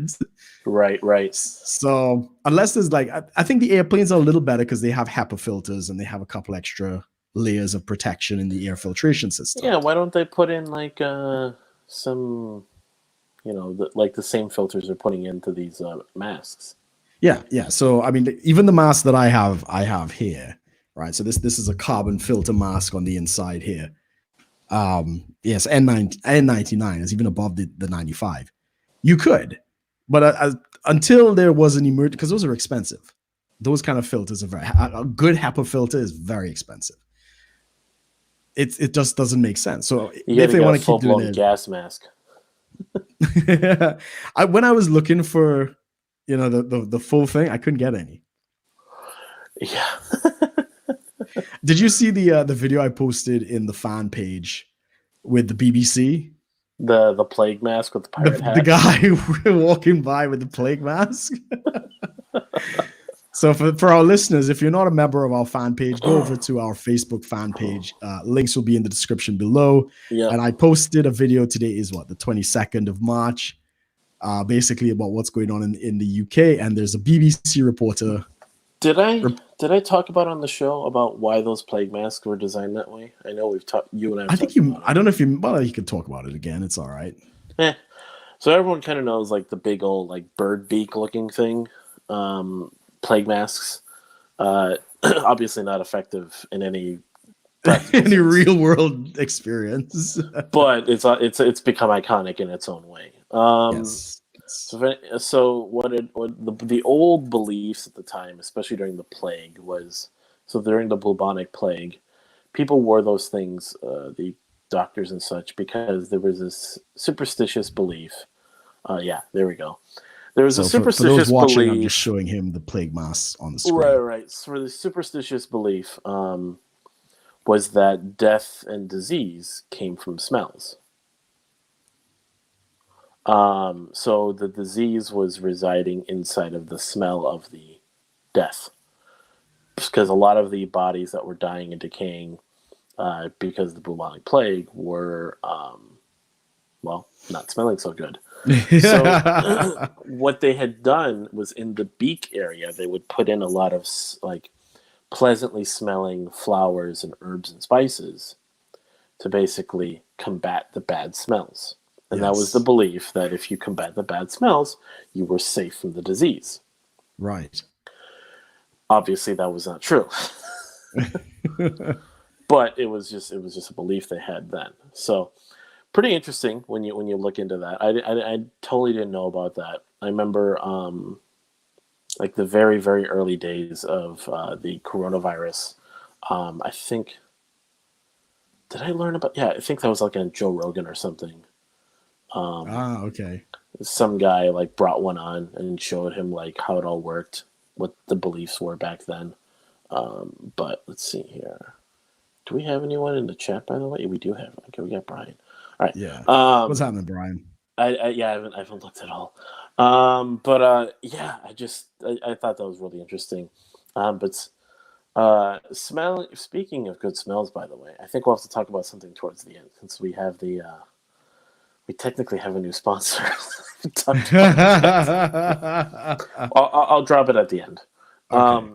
Right. So unless there's like, I think the airplanes are a little better because they have HEPA filters and they have a couple extra layers of protection in the air filtration system. Yeah, why don't they put in like some, like the same filters they're putting into these masks? Yeah. So I mean, even the mask that I have here, right? So this is a carbon filter mask on the inside here. Yes, N99 is even above the 95. You could, but until there was an emergency, because those are expensive. Those kind of filters are a good HEPA filter is very expensive. It just doesn't make sense. So You got if to they get a want to keep full doing blown it, gas mask. when I was looking for, the full thing, I couldn't get any. Yeah. Did you see the video I posted in the fan page with the BBC? The plague mask with the pirate The hat. guy walking by with the plague mask. So for our listeners, if you're not a member of our fan page, go over to our Facebook fan page. Links will be in the description below. Yeah. And I posted a video today is the 22nd of March, basically about what's going on in the UK. And there's a BBC reporter. Did I talk about on the show about why those plague masks were designed that way? I know we've talked. You and I. I think I don't know if you can talk about it again. It's all right. So everyone kind of knows like the big old like bird beak looking thing, plague masks. Obviously not effective in any any real world experience, but it's become iconic in its own way. Yes. So what the old beliefs at the time, especially during the plague, was so during the bubonic plague, people wore those things, the doctors and such, because there was this superstitious belief. Yeah, there we go. There was a superstitious for those watching, belief. I'm just showing him the plague mask on the screen. Right. So for the superstitious belief, was that death and disease came from smells. So the disease was residing inside of the smell of the death, because a lot of the bodies that were dying and decaying because of the bubonic plague were, well, not smelling so good. So what they had done was in the beak area, they would put in a lot of like pleasantly smelling flowers and herbs and spices to basically combat the bad smells. And that was the Yes. belief that if you combat the bad smells, you were safe from the disease. Right. Obviously, that was not true, but it was just a belief they had then. So pretty interesting when you look into that. I totally didn't know about that. I remember like the very very early days of the coronavirus. I think, did I learn about? Yeah, I think that was like on Joe Rogan or something. Okay. Some guy like brought one on and showed him like how it all worked, what the beliefs were back then. But let's see here. Do we have anyone in the chat, by the way? We do have. Okay, we got Brian. All right. Yeah. What's happening, Brian? Yeah, I haven't looked at all. Yeah, I thought that was really interesting. But smell. Speaking of good smells, by the way, I think we'll have to talk about something towards the end since we have we technically have a new sponsor. I'll drop it at the end. Okay.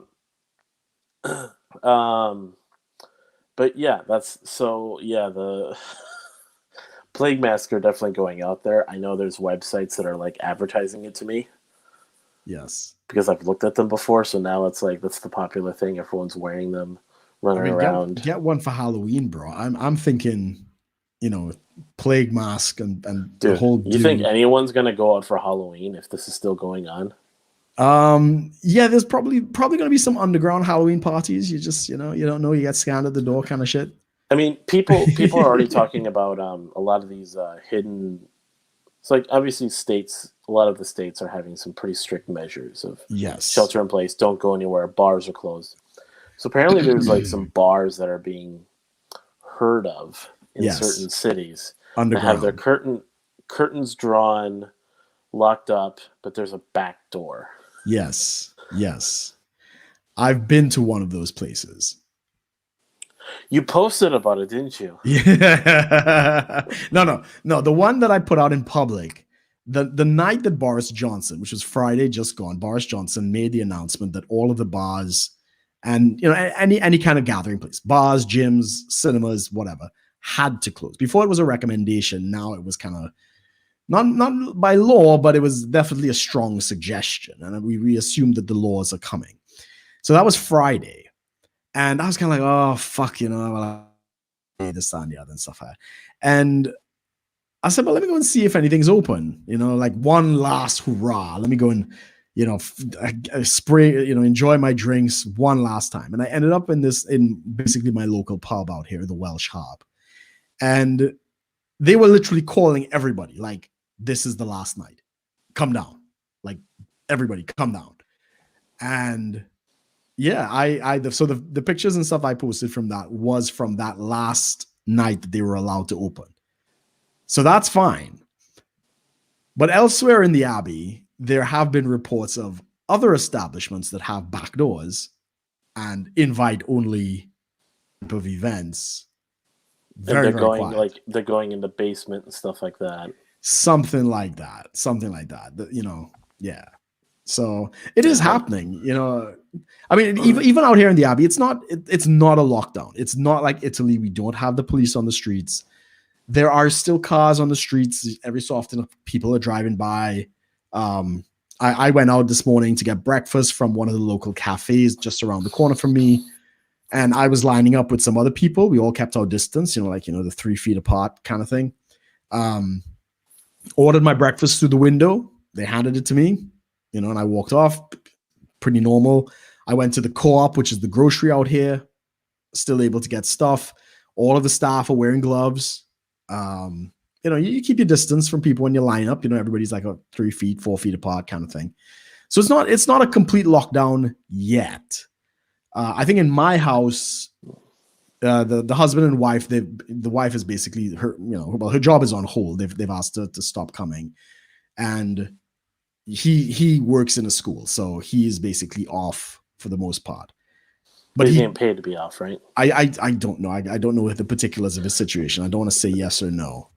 But yeah, the Plague Mask are definitely going out there. I know there's websites that are like advertising it to me Yes. because I've looked at them before. So now it's like that's the popular thing. Everyone's wearing them, I running mean, around. get one for Halloween, bro. I'm thinking, plague mask and the Dude, whole you think do. anyone's gonna go out for Halloween if this is still going on? Yeah, there's probably gonna be some underground Halloween parties. You just, you don't know, you get scanned at the door kind of shit. I mean, people are already talking about a lot of these hidden. It's like obviously states. A lot of the states are having some pretty strict measures of Yes. shelter in place. Don't go anywhere. Bars are closed. So apparently, there's like some bars that are being heard of in Yes. certain cities that Underground. have their curtains drawn, locked up, but there's a back door. Yes. Yes. I've been to one of those places. You posted about it, didn't you? Yeah. No. The one that I put out in public, the night that Boris Johnson, which was Friday just gone, Boris Johnson made the announcement that all of the bars and any kind of gathering place, bars, gyms, cinemas, whatever, had to close. Before it was a recommendation, now it was kind of not by law, but it was definitely a strong suggestion. And we assumed that the laws are coming. So that was Friday. And I was kind of like, oh, fuck, this, that, and the other and stuff like that. And I said, well, let me go and see if anything's open, like one last hurrah. Let me go and, spray, enjoy my drinks one last time. And I ended up in basically my local pub out here, the Welsh Harp. And they were literally calling everybody, like, this is the last night. Come down. Like, everybody, come down. And yeah, so the pictures and stuff I posted from that was from that last night that they were allowed to open. So that's fine. But elsewhere in the Abbey, there have been reports of other establishments that have back doors and invite only type of events. Very, and they're going in the basement and stuff like that. Something like that. Yeah. So it is happening, I mean, even out here in the Abbey, it's not a lockdown. It's not like Italy. We don't have the police on the streets. There are still cars on the streets. Every so often people are driving by. I went out this morning to get breakfast from one of the local cafes just around the corner from me. And I was lining up with some other people. We all kept our distance, the 3 feet apart kind of thing. Ordered my breakfast through the window. They handed it to me, and I walked off. Pretty normal. I went to the Co-op, which is the grocery out here. Still able to get stuff. All of the staff are wearing gloves. You keep your distance from people when you line up. Everybody's like 3 feet, 4 feet apart kind of thing. So it's not a complete lockdown yet. I think in my house, the husband and wife, the wife is basically her job is on hold. They've asked her to stop coming. and he works in a school, so he is basically off for the most part. But he's getting paid to be off, right? I don't know. I don't know the particulars of his situation. I don't want to say yes or no.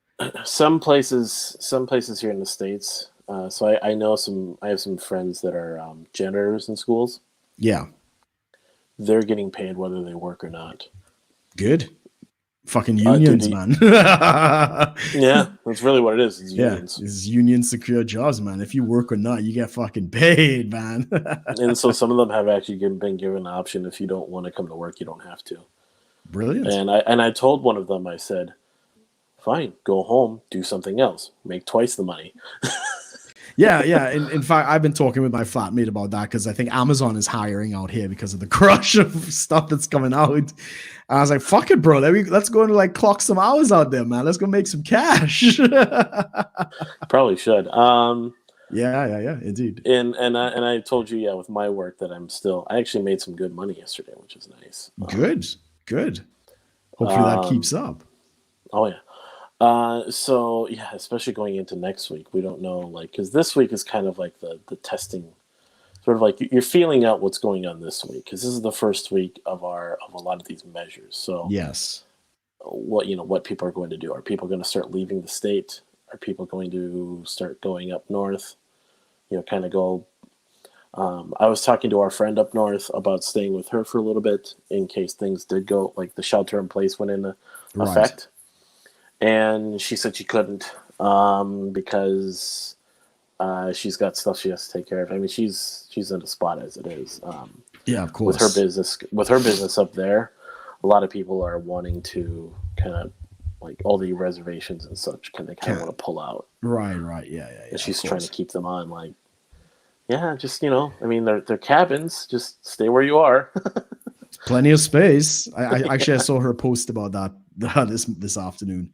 Some places here in the States. So I know I have some friends that are janitors in schools. Yeah. They're getting paid whether they work or not. Good. Fucking unions, man. Yeah, that's really what it is. It's unions. Yeah, it's union secure jobs, man. If you work or not, you get fucking paid, man. And so some of them have actually been given the option: if you don't want to come to work, you don't have to. Brilliant. And I told one of them, I said, fine, go home, do something else, make twice the money. Yeah. In fact, I've been talking with my flatmate about that because I think Amazon is hiring out here because of the crush of stuff that's coming out. I was like, fuck it, bro. Let's go and like clock some hours out there, man. Let's go make some cash. Probably should. Yeah, indeed. And I told you, with my work that I actually made some good money yesterday, which is nice. Good. Hopefully that keeps up. Oh yeah. So yeah, especially going into next week, we don't know, like, because this week is kind of like the testing, sort of like you're feeling out what's going on this week, because this is the first week of a lot of these measures. So yes, what people are going to do? Are people going to start leaving the state? Are people going to start going up north? Kind of go. I was talking to our friend up north about staying with her for a little bit in case things did go, like the shelter in place went into effect. And she said she couldn't because she's got stuff she has to take care of. I mean, she's in a spot as it is. Yeah, of course. With her business up there, a lot of people are wanting to kind of, like, all the reservations and such. They kind of want to pull out. Right. Yeah. And she's trying to keep them on. Like, yeah, just I mean, they're cabins. Just stay where you are. Plenty of space. I saw her post about that this afternoon.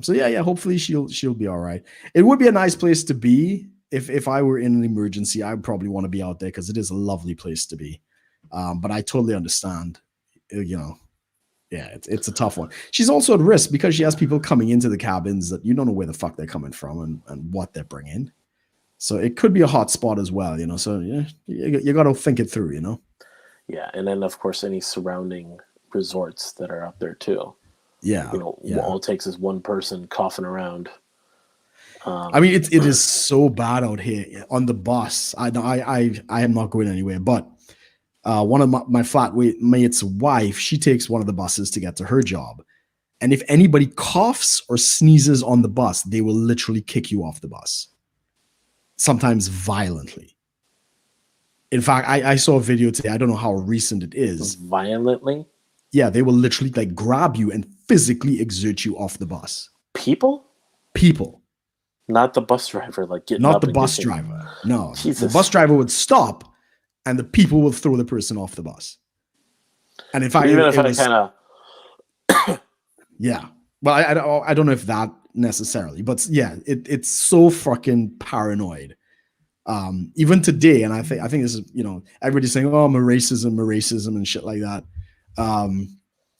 So yeah, hopefully she'll be all right. It would be a nice place to be if I were in an emergency. I would probably want to be out there because it is a lovely place to be. But I totally understand. It's a tough one. She's also at risk because she has people coming into the cabins that you don't know where the fuck they're coming from and what they're bringing. So it could be a hot spot as well. So you got to think it through. Yeah, and then of course any surrounding resorts that are up there too. Yeah, all it takes is one person coughing around. I mean, it is so bad out here on the bus. I am not going anywhere, but one of my flatmate's wife, she takes one of the buses to get to her job, and if anybody coughs or sneezes on the bus, they will literally kick you off the bus, sometimes violently. In fact, I saw a video today. I don't know how recent it is. Violently? Yeah, they will literally like grab you and physically exert you off the bus. People? Not the bus driver, like getting not up the bus driver. No, Jesus. The bus driver would stop, and the people would throw the person off the bus. And in fact, even if I kind of, yeah. Well, I don't know if that necessarily, but yeah, it's so fucking paranoid. Even today, and I think this is everybody's saying, oh, racism and shit like that.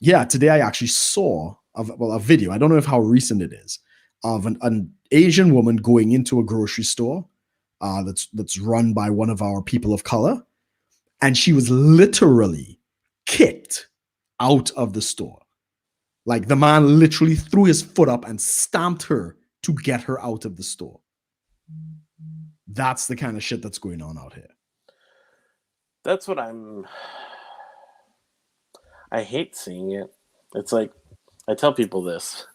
Yeah, today I actually saw a video. I don't know how recent it is, of an Asian woman going into a grocery store that's run by one of our people of color, and she was literally kicked out of the store. Like the man literally threw his foot up and stamped her to get her out of the store. That's the kind of shit that's going on out here. That's what I hate seeing it. It's like, I tell people this.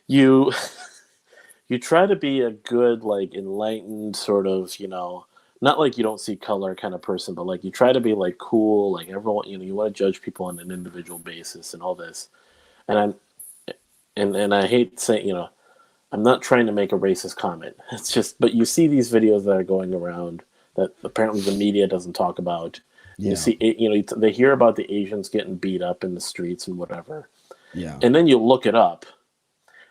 You try to be a good, like, enlightened sort of, not like you don't see color kind of person, but like you try to be like cool, like everyone, you want to judge people on an individual basis and all this. And I hate saying, I'm not trying to make a racist comment. It's just, but you see these videos that are going around that apparently the media doesn't talk about. Yeah. You see, they hear about the Asians getting beat up in the streets and whatever. Yeah. And then you look it up,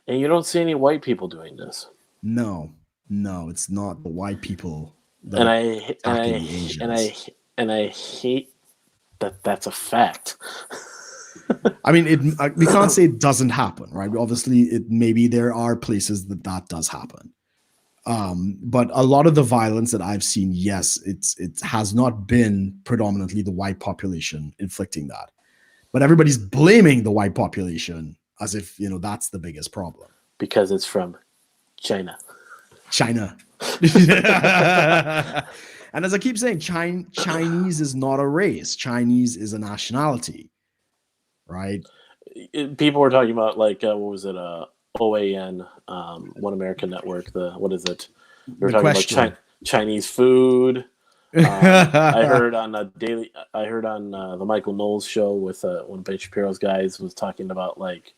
and you don't see any white people doing this. No, it's not the white people. And I hate that that's a fact. I mean, we can't say it doesn't happen, right? Obviously, maybe there are places that does happen. But a lot of the violence that I've seen, yes, it has not been predominantly the white population inflicting that, but everybody's blaming the white population as if that's the biggest problem. Because it's from China. China. And as I keep saying, Chinese is not a race. Chinese is a nationality, right? People were talking about like what was it? OAN, One American Network. What is it? They were talking about Chinese food. I heard on the Michael Knowles show with one of Ben Shapiro's guys was talking about like,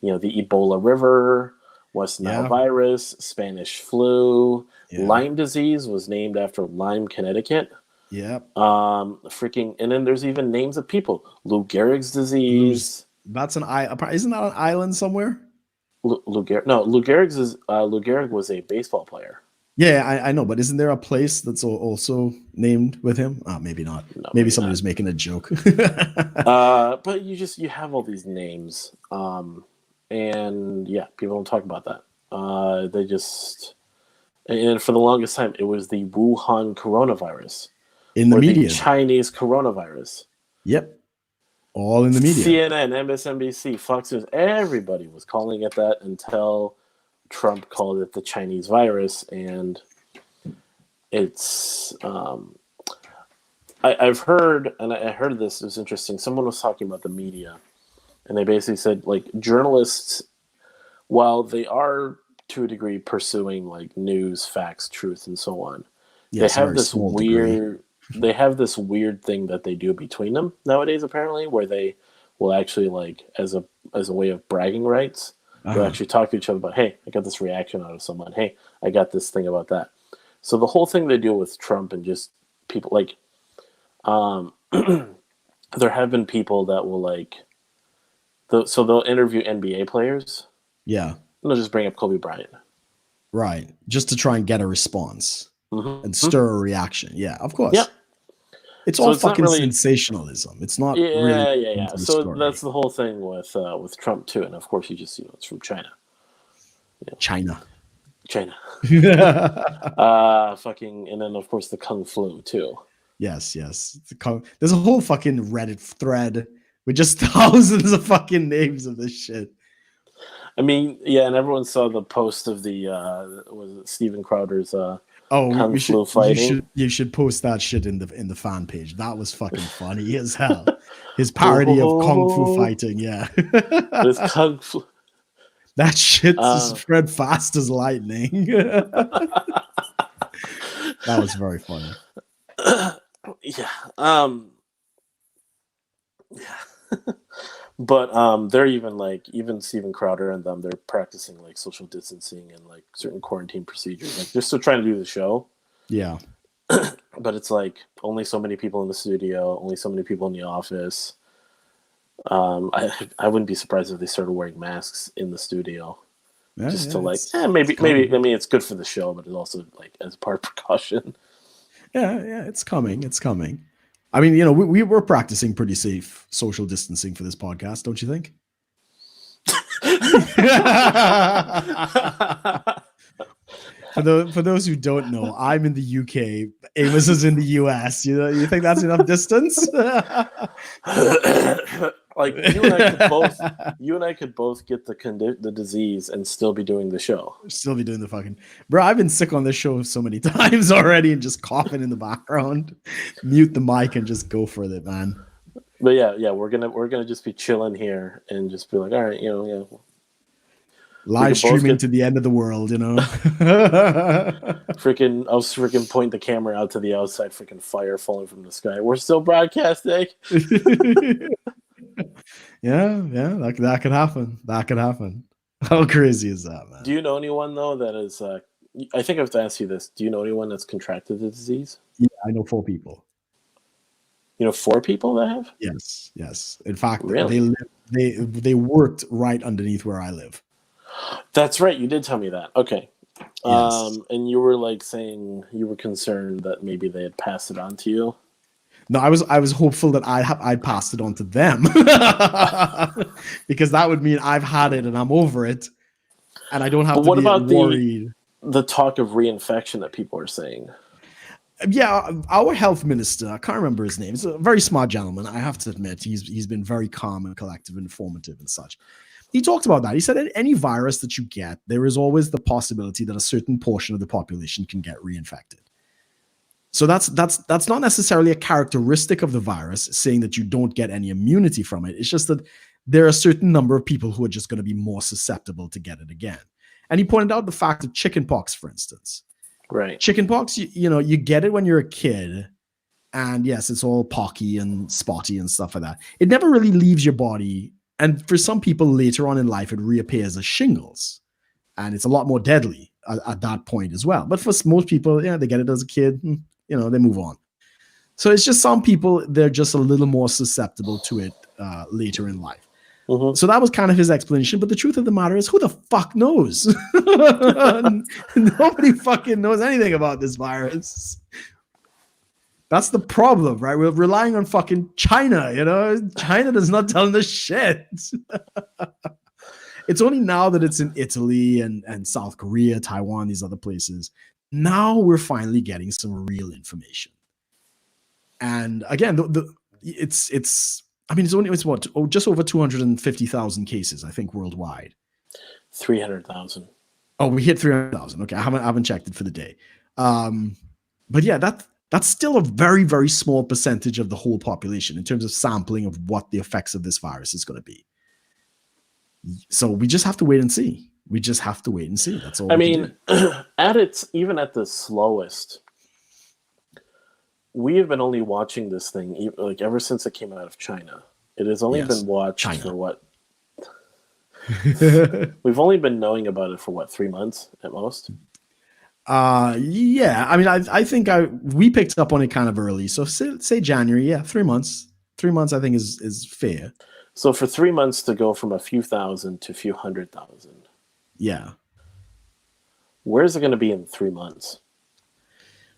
the Ebola River, West Nile virus, Spanish flu, Lyme disease was named after Lyme, Connecticut. Yep. And then there's even names of people. Lou Gehrig's disease. That's isn't that an island somewhere? Lou Gehrig was a baseball player. Yeah, I know, but isn't there a place that's also named with him? Maybe not. No, maybe somebody was making a joke. But you have all these names, and people don't talk about that. And for the longest time, it was the Wuhan coronavirus in the media, the Chinese coronavirus. Yep, all in the media. CNN, MSNBC, Fox News, everybody was calling it that until Trump called it the Chinese virus, and it's I've heard, and I heard this, it was interesting. Someone was talking about the media, and they basically said like journalists, while they are to a degree pursuing like news, facts, truth, and so on, they have this weird thing that they do between them nowadays, apparently, where they will actually like as a way of bragging rights. They'll actually talk to each other about, hey, I got this reaction out of someone. Hey, I got this thing about that. So the whole thing they do with Trump and just people like, there have been people that will like, so they'll interview NBA players. Yeah. And they'll just bring up Kobe Bryant. Right. Just to try and get a response and stir a reaction. Yeah, of course. Yeah. It's all fucking sensationalism. It's not really. Yeah. So that's the whole thing with Trump too, and of course you just it's from China. China. And then of course the Kung Flu too. Yes. There's a whole fucking Reddit thread with just thousands of fucking names of this shit. I mean, and everyone saw the post of the was it Steven Crowder's Kung Flu fighting. You should post that shit in the fan page. That was fucking funny as hell. His parody of Kung Fu fighting, This Kung Flu. That shit spread fast as lightning. That was very funny. But they're even Steven Crowder and them, they're practicing like social distancing and like certain quarantine procedures, like they're still trying to do the show. Yeah. But it's like only so many people in the studio, only so many people in the office. I wouldn't be surprised if they started wearing masks in the studio. Maybe I mean it's good for the show, but it's also like as part of precaution. Yeah, it's coming. I mean, we were practicing pretty safe social distancing for this podcast, don't you think? For those who don't know, I'm in the UK. Amos is in the US. You think that's enough distance? Like you and I could both get the disease and still be doing the show. Still be doing the fucking bro. I've been sick on this show so many times already, and just coughing in the background. Mute the mic and just go for it, man. But yeah, we're gonna just be chilling here and just be like, all right, live streaming to the end of the world, I'll freaking point the camera out to the outside, freaking fire falling from the sky. We're still broadcasting. Yeah, that could happen. How crazy is that, man? Do you know anyone though that is? I think I have to ask you this. Do you know anyone that's contracted the disease? Yeah, I know 4 people. You know 4 people that have? Yes. In fact, really? they worked right underneath where I live. That's right. You did tell me that. Okay. Yes. And you were like saying you were concerned that maybe they had passed it on to you. No, I was hopeful that I'd passed it on to them because that would mean I've had it and I'm over it, and I don't have to be worried. the talk of reinfection that people are saying. Yeah, our health minister, I can't remember his name. He's a very smart gentleman. I have to admit, he's been very calm and collective and informative and such. He talked about that. He said any virus that you get, there is always the possibility that a certain portion of the population can get reinfected. So that's not necessarily a characteristic of the virus, saying that you don't get any immunity from it. It's just that there are a certain number of people who are just going to be more susceptible to get it again. And he pointed out the fact of chickenpox, for instance. Right. Chickenpox, you get it when you're a kid, and yes, it's all pocky and spotty and stuff like that. It never really leaves your body, and for some people later on in life, it reappears as shingles, and it's a lot more deadly at that point as well. But for most people, yeah, they get it as a kid, they move on. So it's just some people, they're just a little more susceptible to it later in life. Mm-hmm. So that was kind of his explanation. But the truth of the matter is, who the fuck knows? Nobody fucking knows anything about this virus. That's the problem, right? We're relying on fucking China, China does not tell us shit. It's only now that it's in Italy and South Korea, Taiwan, these other places. Now we're finally getting some real information. And again, it's just over 250,000 cases, I think, worldwide. 300,000. Oh, we hit 300,000. Okay, I haven't checked it for the day. But yeah, that's still a very, very small percentage of the whole population in terms of sampling of what the effects of this virus is going to be. So we just have to wait and see. That's all. Even at the slowest, we have been only watching this thing like ever since it came out of China. It has only been watched for what? We've only been knowing about it for what, 3 months at most? Yeah. I mean, I think we picked up on it kind of early. So say January. Yeah, 3 months. 3 months, I think, is fair. So for 3 months to go from a few thousand to a few 100,000. Yeah. Where is it going to be in 3 months?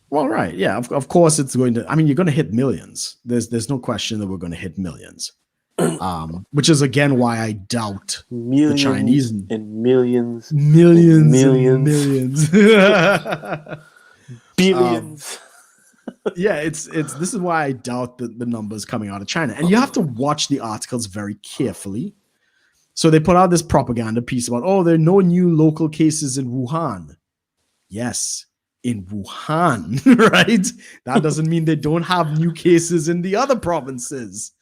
Well, right. Yeah. Of course, it's going to. I mean, you're going to hit millions. There's no question that we're going to hit millions. Which is again why I doubt millions the Chinese and millions, millions. Billions. Yeah, this is why I doubt the numbers coming out of China. And you have to watch the articles very carefully. So they put out this propaganda piece about, there are no new local cases in Wuhan. Yes, in Wuhan, right? That doesn't mean they don't have new cases in the other provinces.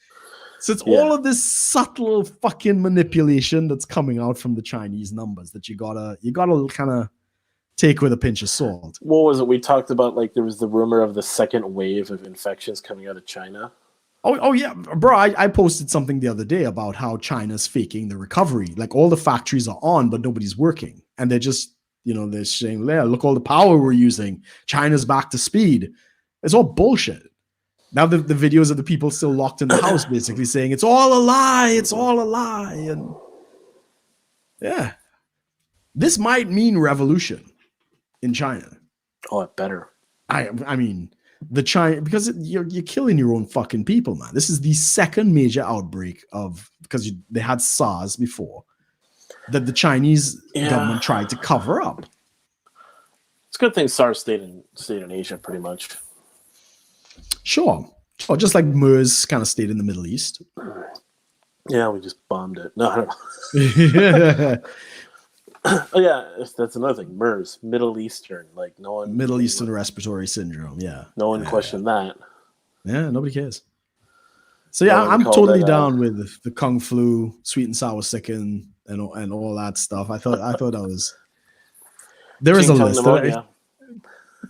So it's all of this subtle fucking manipulation that's coming out from the Chinese numbers that you gotta kind of take with a pinch of salt. What was it? We talked about, like, there was the rumor of the second wave of infections coming out of China. Oh yeah, bro. I posted something the other day about how China's faking the recovery. Like, all the factories are on, but nobody's working. And they're just, they're saying, yeah, look, all the power we're using. China's back to speed. It's all bullshit. Now the videos of the people still locked in the house basically saying, it's all a lie. It's all a lie. And yeah, this might mean revolution in China. Oh, it better. I mean, because you're killing your own fucking people, man. This is the second major outbreak because they had SARS before that the Chinese government tried to cover up. It's a good thing SARS stayed in Asia pretty much. Sure. Just like MERS kind of stayed in the Middle East. Yeah, we just bombed it. No, I don't know. Oh yeah, that's another thing. MERS, Middle Eastern, like no one. Middle Eastern respiratory syndrome. Yeah. No one questioned that. Yeah, nobody cares. So yeah, I'm totally down with the Kung Flu, sweet and sour chicken, and all that stuff. I thought that was. There is a list. Pneumonia.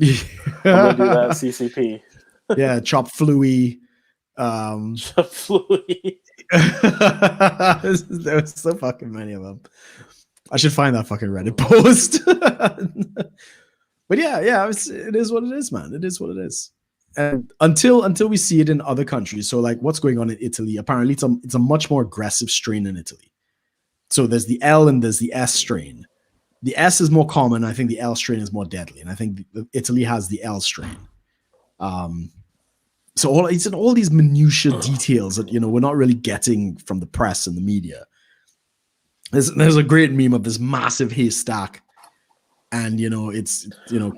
I'm gonna do that. CCP. Yeah, chop fluey. Chop fluey. There was so fucking many of them. I should find that fucking Reddit post. But yeah, it is what it is, man. It is what it is. And until we see it in other countries, so like what's going on in Italy, apparently it's a much more aggressive strain in Italy. So there's the L and there's the S strain. The S is more common. I think the L strain is more deadly, and I think Italy has the L strain. So it's in all these minutiae details that we're not really getting from the press and the media. There's a great meme of this massive haystack, and it's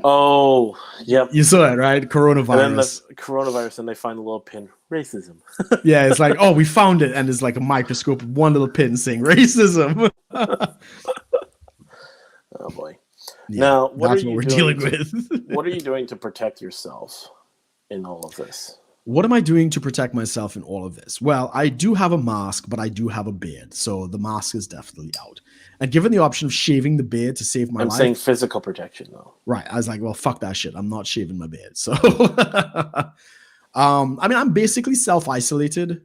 Oh, yep. you saw it, right? And then the Coronavirus. coronavirus, and they find a little pin, racism. Yeah, it's like, oh, we found it, and it's like a microscope, one little pin saying racism. Oh boy. Yeah, Now, what are that's what you we're doing dealing to with. what are you doing to protect yourself in all of this? What am I doing to protect myself in all of this? Well, I do have a mask, but I do have a beard. So the mask is definitely out. And given the option of shaving the beard to save my I'm saying life, physical protection, though. right, I was like, well, fuck that shit. I'm not shaving my beard. So, I mean, I'm basically self isolated.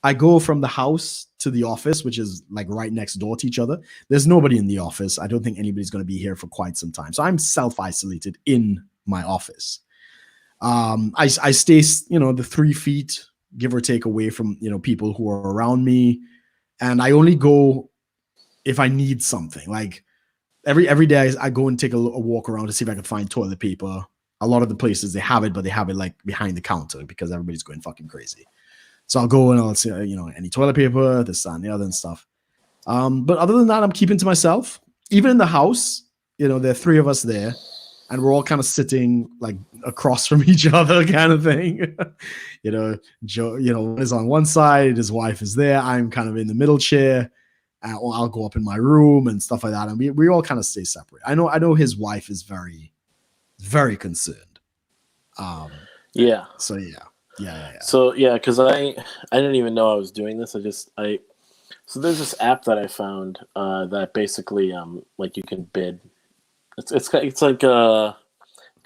I go from the house to the office, which is like right next door to each other. There's nobody in the office. I don't think anybody's going to be here for quite some time. So I'm self isolated in my office. I stay, the 3 feet, give or take, away from, people who are around me. And I only go if I need something. Like every day I go and take a walk around to see if I can find toilet paper. A lot of the places they have it, but they have it like behind the counter because everybody's going fucking crazy. So I'll go and I'll say, any toilet paper, this, that, and the other and stuff. But other than that, I'm keeping to myself. Even in the house, there are 3 of us there, and we're all kind of sitting like across from each other, kind of thing. Joe, is on one side, his wife is there. I'm kind of in the middle chair. Or I'll go up in my room and stuff like that, and we all kind of stay separate. I know his wife is very, very concerned. Yeah. So yeah. So yeah, because I didn't even know I was doing this. So there's this app that I found that basically like you can bid. It's like kind of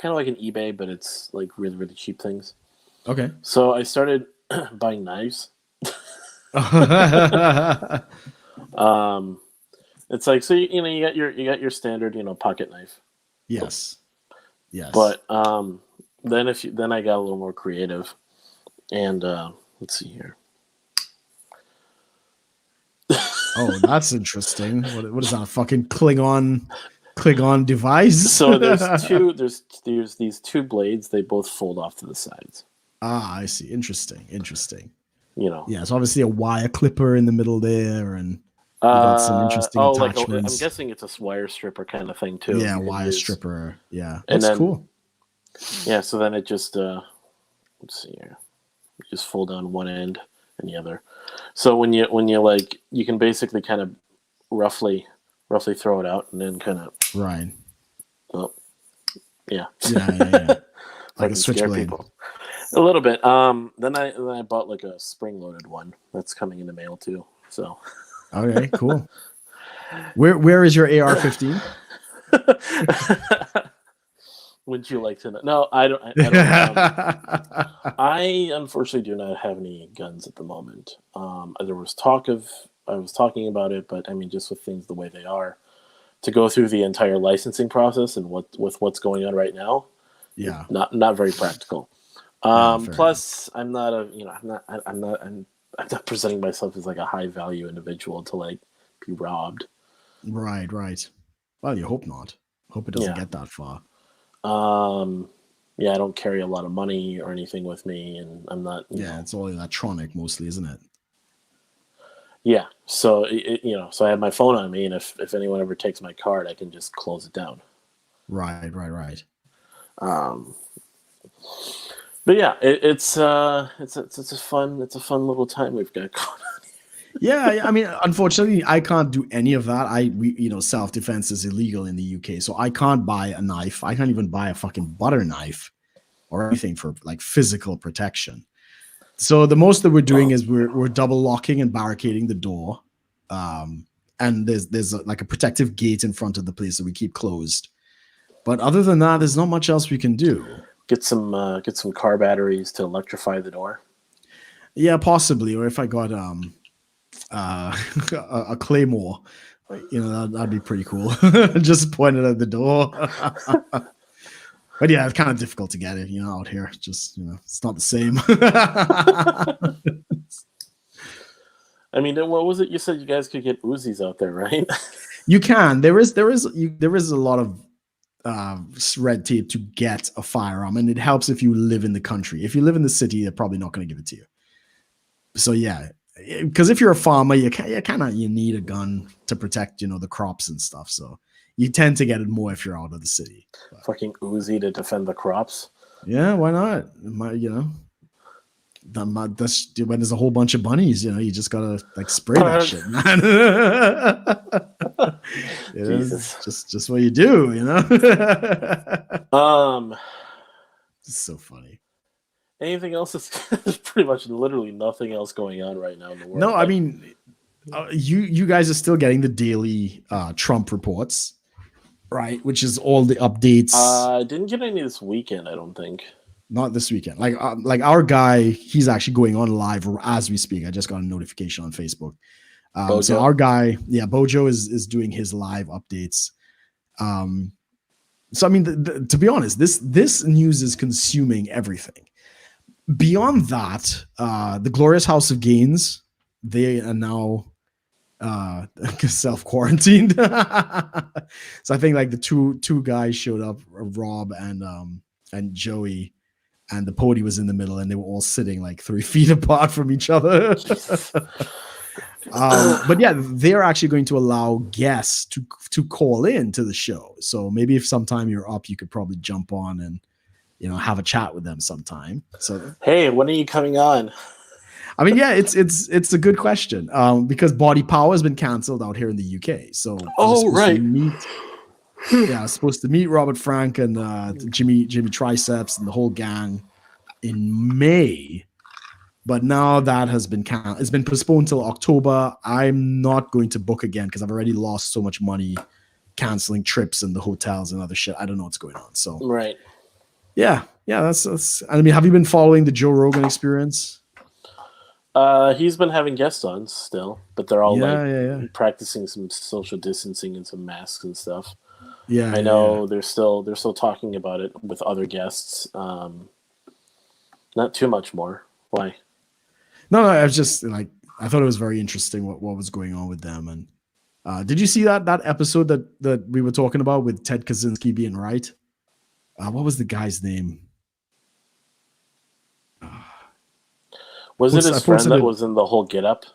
like an eBay, but it's like really really cheap things. Okay. So I started buying knives. It's like, so you got your standard pocket knife. Yes. But then I got a little more creative, and let's see here. Oh, that's interesting. What is that? A fucking Klingon device? So there's these 2 blades. They both fold off to the sides. Ah, I see. Interesting. Yeah, it's obviously a wire clipper in the middle there, and you got some interesting attachments. I'm guessing it's a wire stripper kind of thing too. Yeah, wire stripper. Yeah, and that's then, cool. Yeah, so then it just let's see here, you just fold down one end and the other. So when you like, you can basically kind of roughly throw it out and then kind of right. Oh, yeah. Like a switchblade. A little bit. Then I bought like a spring-loaded one that's coming in the mail too. So. Okay, cool. Where is your AR-15? Would you like to know? No, I don't. I unfortunately do not have any guns at the moment. There was I was talking about it, but I mean, just with things the way they are, to go through the entire licensing process and with what's going on right now, yeah, not very practical. Plus, I'm not presenting myself as like a high value individual to like be robbed. Right. Well, you hope not. Hope it doesn't get that far. Yeah, I don't carry a lot of money or anything with me, and I'm not. It's all electronic mostly, isn't it? Yeah, so so I have my phone on me, and if anyone ever takes my card, I can just close it down. Right. But yeah, it's a fun little time we've got going on. Yeah, I mean, unfortunately, I can't do any of that. Self-defense is illegal in the UK, so I can't buy a knife. I can't even buy a fucking butter knife or anything for like physical protection. So the most that we're doing is we're double locking and barricading the door, and there's like a protective gate in front of the place that we keep closed. But other than that, there's not much else we can do. Get some car batteries to electrify the door. Yeah, possibly. Or if I got a claymore, that'd be pretty cool. Just point it at the door. But yeah, it's kind of difficult to get it, out here. Just, it's not the same. I mean, what was it you said? You guys could get Uzis out there, right? You can. There is a lot of red tape to get a firearm, and it helps if you live in the country. If you live in the city, they're probably not going to give it to you. So yeah, because if you're a farmer, you need a gun to protect the crops and stuff. So you tend to get it more if you're out of the city. But, Fucking Uzi to defend the crops. yeah, why not? When there's a whole bunch of bunnies, you just gotta like spray that shit, man. Jesus. It's just what you do, It's so funny. Anything else? There's pretty much literally nothing else going on right now in the world. No, I mean, you guys are still getting the daily Trump reports, right? Which is all the updates. I didn't get any this weekend, I don't think. Not this weekend. Like our guy, he's actually going on live as we speak. I just got a notification on Facebook. So our guy, Bojo is doing his live updates. So I mean, to be honest, this news is consuming everything. Beyond that, the Glorious House of Gains, they are now self-quarantined. So I think like the two guys showed up, Rob and Joey, and the pody was in the middle, and they were all sitting like 3 feet apart from each other. But yeah, they're actually going to allow guests to call in to the show. So maybe if sometime you're up, you could probably jump on and have a chat with them sometime. So hey, when are you coming on? I mean, yeah, it's a good question because Body Power has been canceled out here in the UK. So right. I was supposed to meet Robert Frank and Jimmy Triceps and the whole gang in May, but now that has been it's been postponed till October. I'm not going to book again because I've already lost so much money canceling trips and the hotels and other shit. I don't know what's going on. So right. Yeah, that's. I mean, have you been following the Joe Rogan Experience? He's been having guests on still, but they're all practicing some social distancing and some masks and stuff. Yeah, I know they're still talking about it with other guests. Not too much more. Why? No, I was just like, I thought it was very interesting what was going on with them. And did you see that episode that we were talking about with Ted Kaczynski being right? What was the guy's name? Was it his friend that was in the whole Get Up?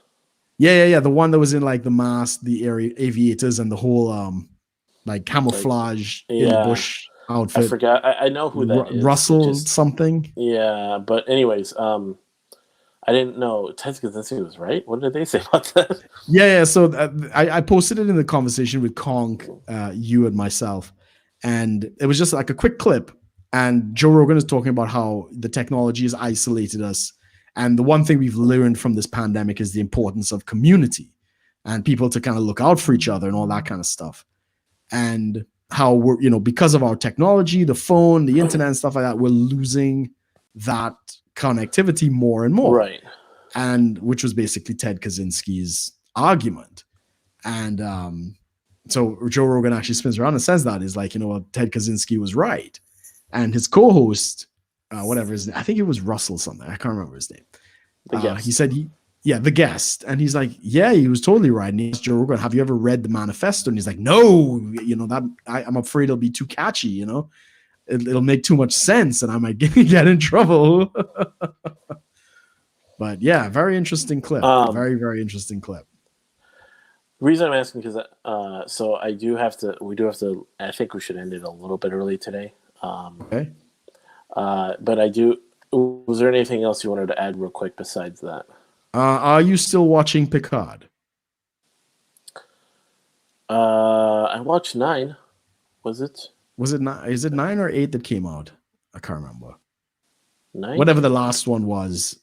Yeah. The one that was in like the mask, the aviators, and the whole like camouflage in the bush outfit. I forgot. I know who that is. Russell something. Yeah, but anyways, I didn't know Ted Kaczynski was right. What did they say about that? Yeah. So I posted it in the conversation with Kong, you and myself, and it was just like a quick clip. And Joe Rogan is talking about how the technology has isolated us. And the one thing we've learned from this pandemic is the importance of community and people to kind of look out for each other and all that kind of stuff. And how we're, because of our technology, the phone, the internet and stuff like that, we're losing that connectivity more and more. Right. And which was basically Ted Kaczynski's argument. And so Joe Rogan actually spins around and says that is like, Ted Kaczynski was right. And his co-host, whatever his name, I think it was Russell something. I can't remember his name. He said the guest. And he's like, yeah, he was totally right. And he asked Joe Rogan, have you ever read the manifesto? And he's like, no, I'm afraid it'll be too catchy, it'll make too much sense and I might get in trouble. But yeah, very interesting clip. Very, very interesting clip. The reason I'm asking because so we do have to, I think we should end it a little bit early today. Okay. But was there anything else you wanted to add real quick besides that? Are you still watching Picard? I watched 9. Was it 9? Is it 9 or 8 that came out? I can't remember. 9? Whatever the last one was.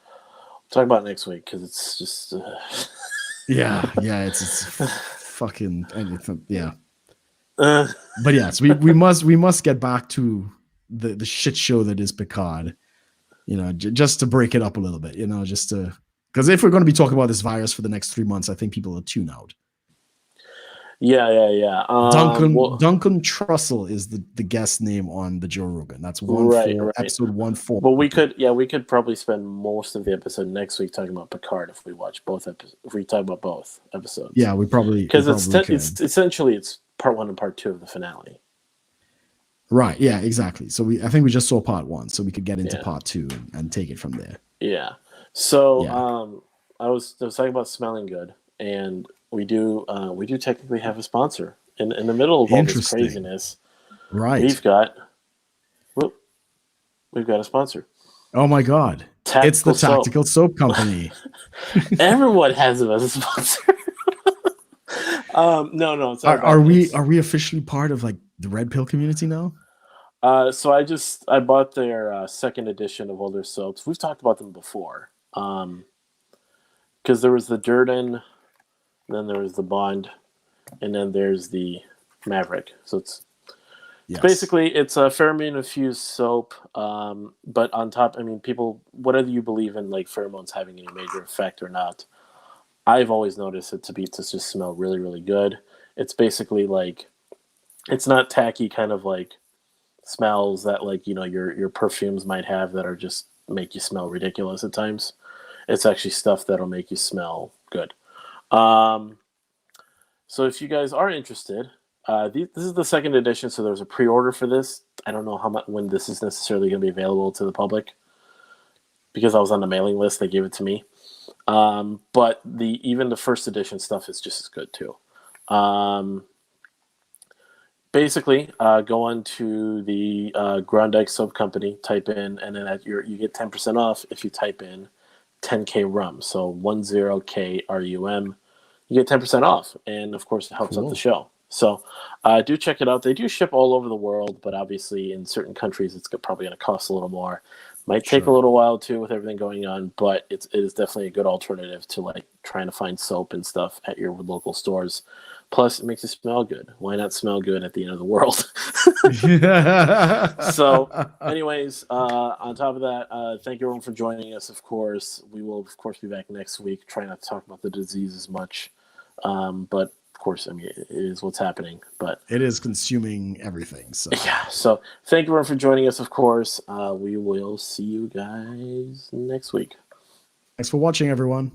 We'll talk about it next week because it's just. Yeah, it's fucking anything. Yeah. But yes, we must get back to the shit show that is Picard. Just to break it up a little bit. Just to, because if we're going to be talking about this virus for the next 3 months, I think people will tune out. Yeah. Duncan Trussell is the guest name on the Joe Rogan. That's episode 1-4. But we could probably spend most of the episode next week talking about Picard if we watch both episodes. If we talk about both episodes. Yeah, we probably because it's essentially it's part 1 and part 2 of the finale. Right. Yeah. Exactly. So I think we just saw part 1, so we could get into part 2 and take it from there. Yeah. So I was talking about smelling good, and we do technically have a sponsor in the middle of all this Interesting. craziness, Right. we've got whoop, we've got a sponsor. Oh my God. It's the Tactical soap. Tactical Soap Company. Everyone has them as a sponsor. No, sorry Are about we this. are we officially part of like the Red Pill community now? So I bought their second edition of all their soaps. We've talked about them before. Because there was the Durden, then there was the Bond, and then there's the Maverick. So it's Yes. basically it's a pheromone infused soap. But on top, I mean, people, whether you believe in like pheromones having any major effect or not, I've always noticed it to just smell really, really good. It's basically like it's not tacky kind of like smells that like your perfumes might have that are just make you smell ridiculous at times. It's actually stuff that'll make you smell good. Um, so if you guys are interested, this is the second edition, so there's a pre-order for this. I don't know how much when this is necessarily going to be available to the public because I was on the mailing list. They gave it to me, but even the first edition stuff is just as good too. Basically, go on to the Grondike Soap Company, type in, and then you get 10% off if you type in 10K Rum. So 10K RUM. You get 10% off. And of course, it helps out the show. So do check it out. They do ship all over the world, but obviously in certain countries, it's probably going to cost a little more. Might take a little while too with everything going on, but it is definitely a good alternative to like trying to find soap and stuff at your local stores. Plus, it makes you smell good. Why not smell good at the end of the world? So, anyways, on top of that, thank you everyone for joining us. Of course, we will of course be back next week. Try not to talk about the disease as much, but of course, I mean it is what's happening. But it is consuming everything. So yeah. So thank you everyone for joining us. Of course, we will see you guys next week. Thanks for watching, everyone.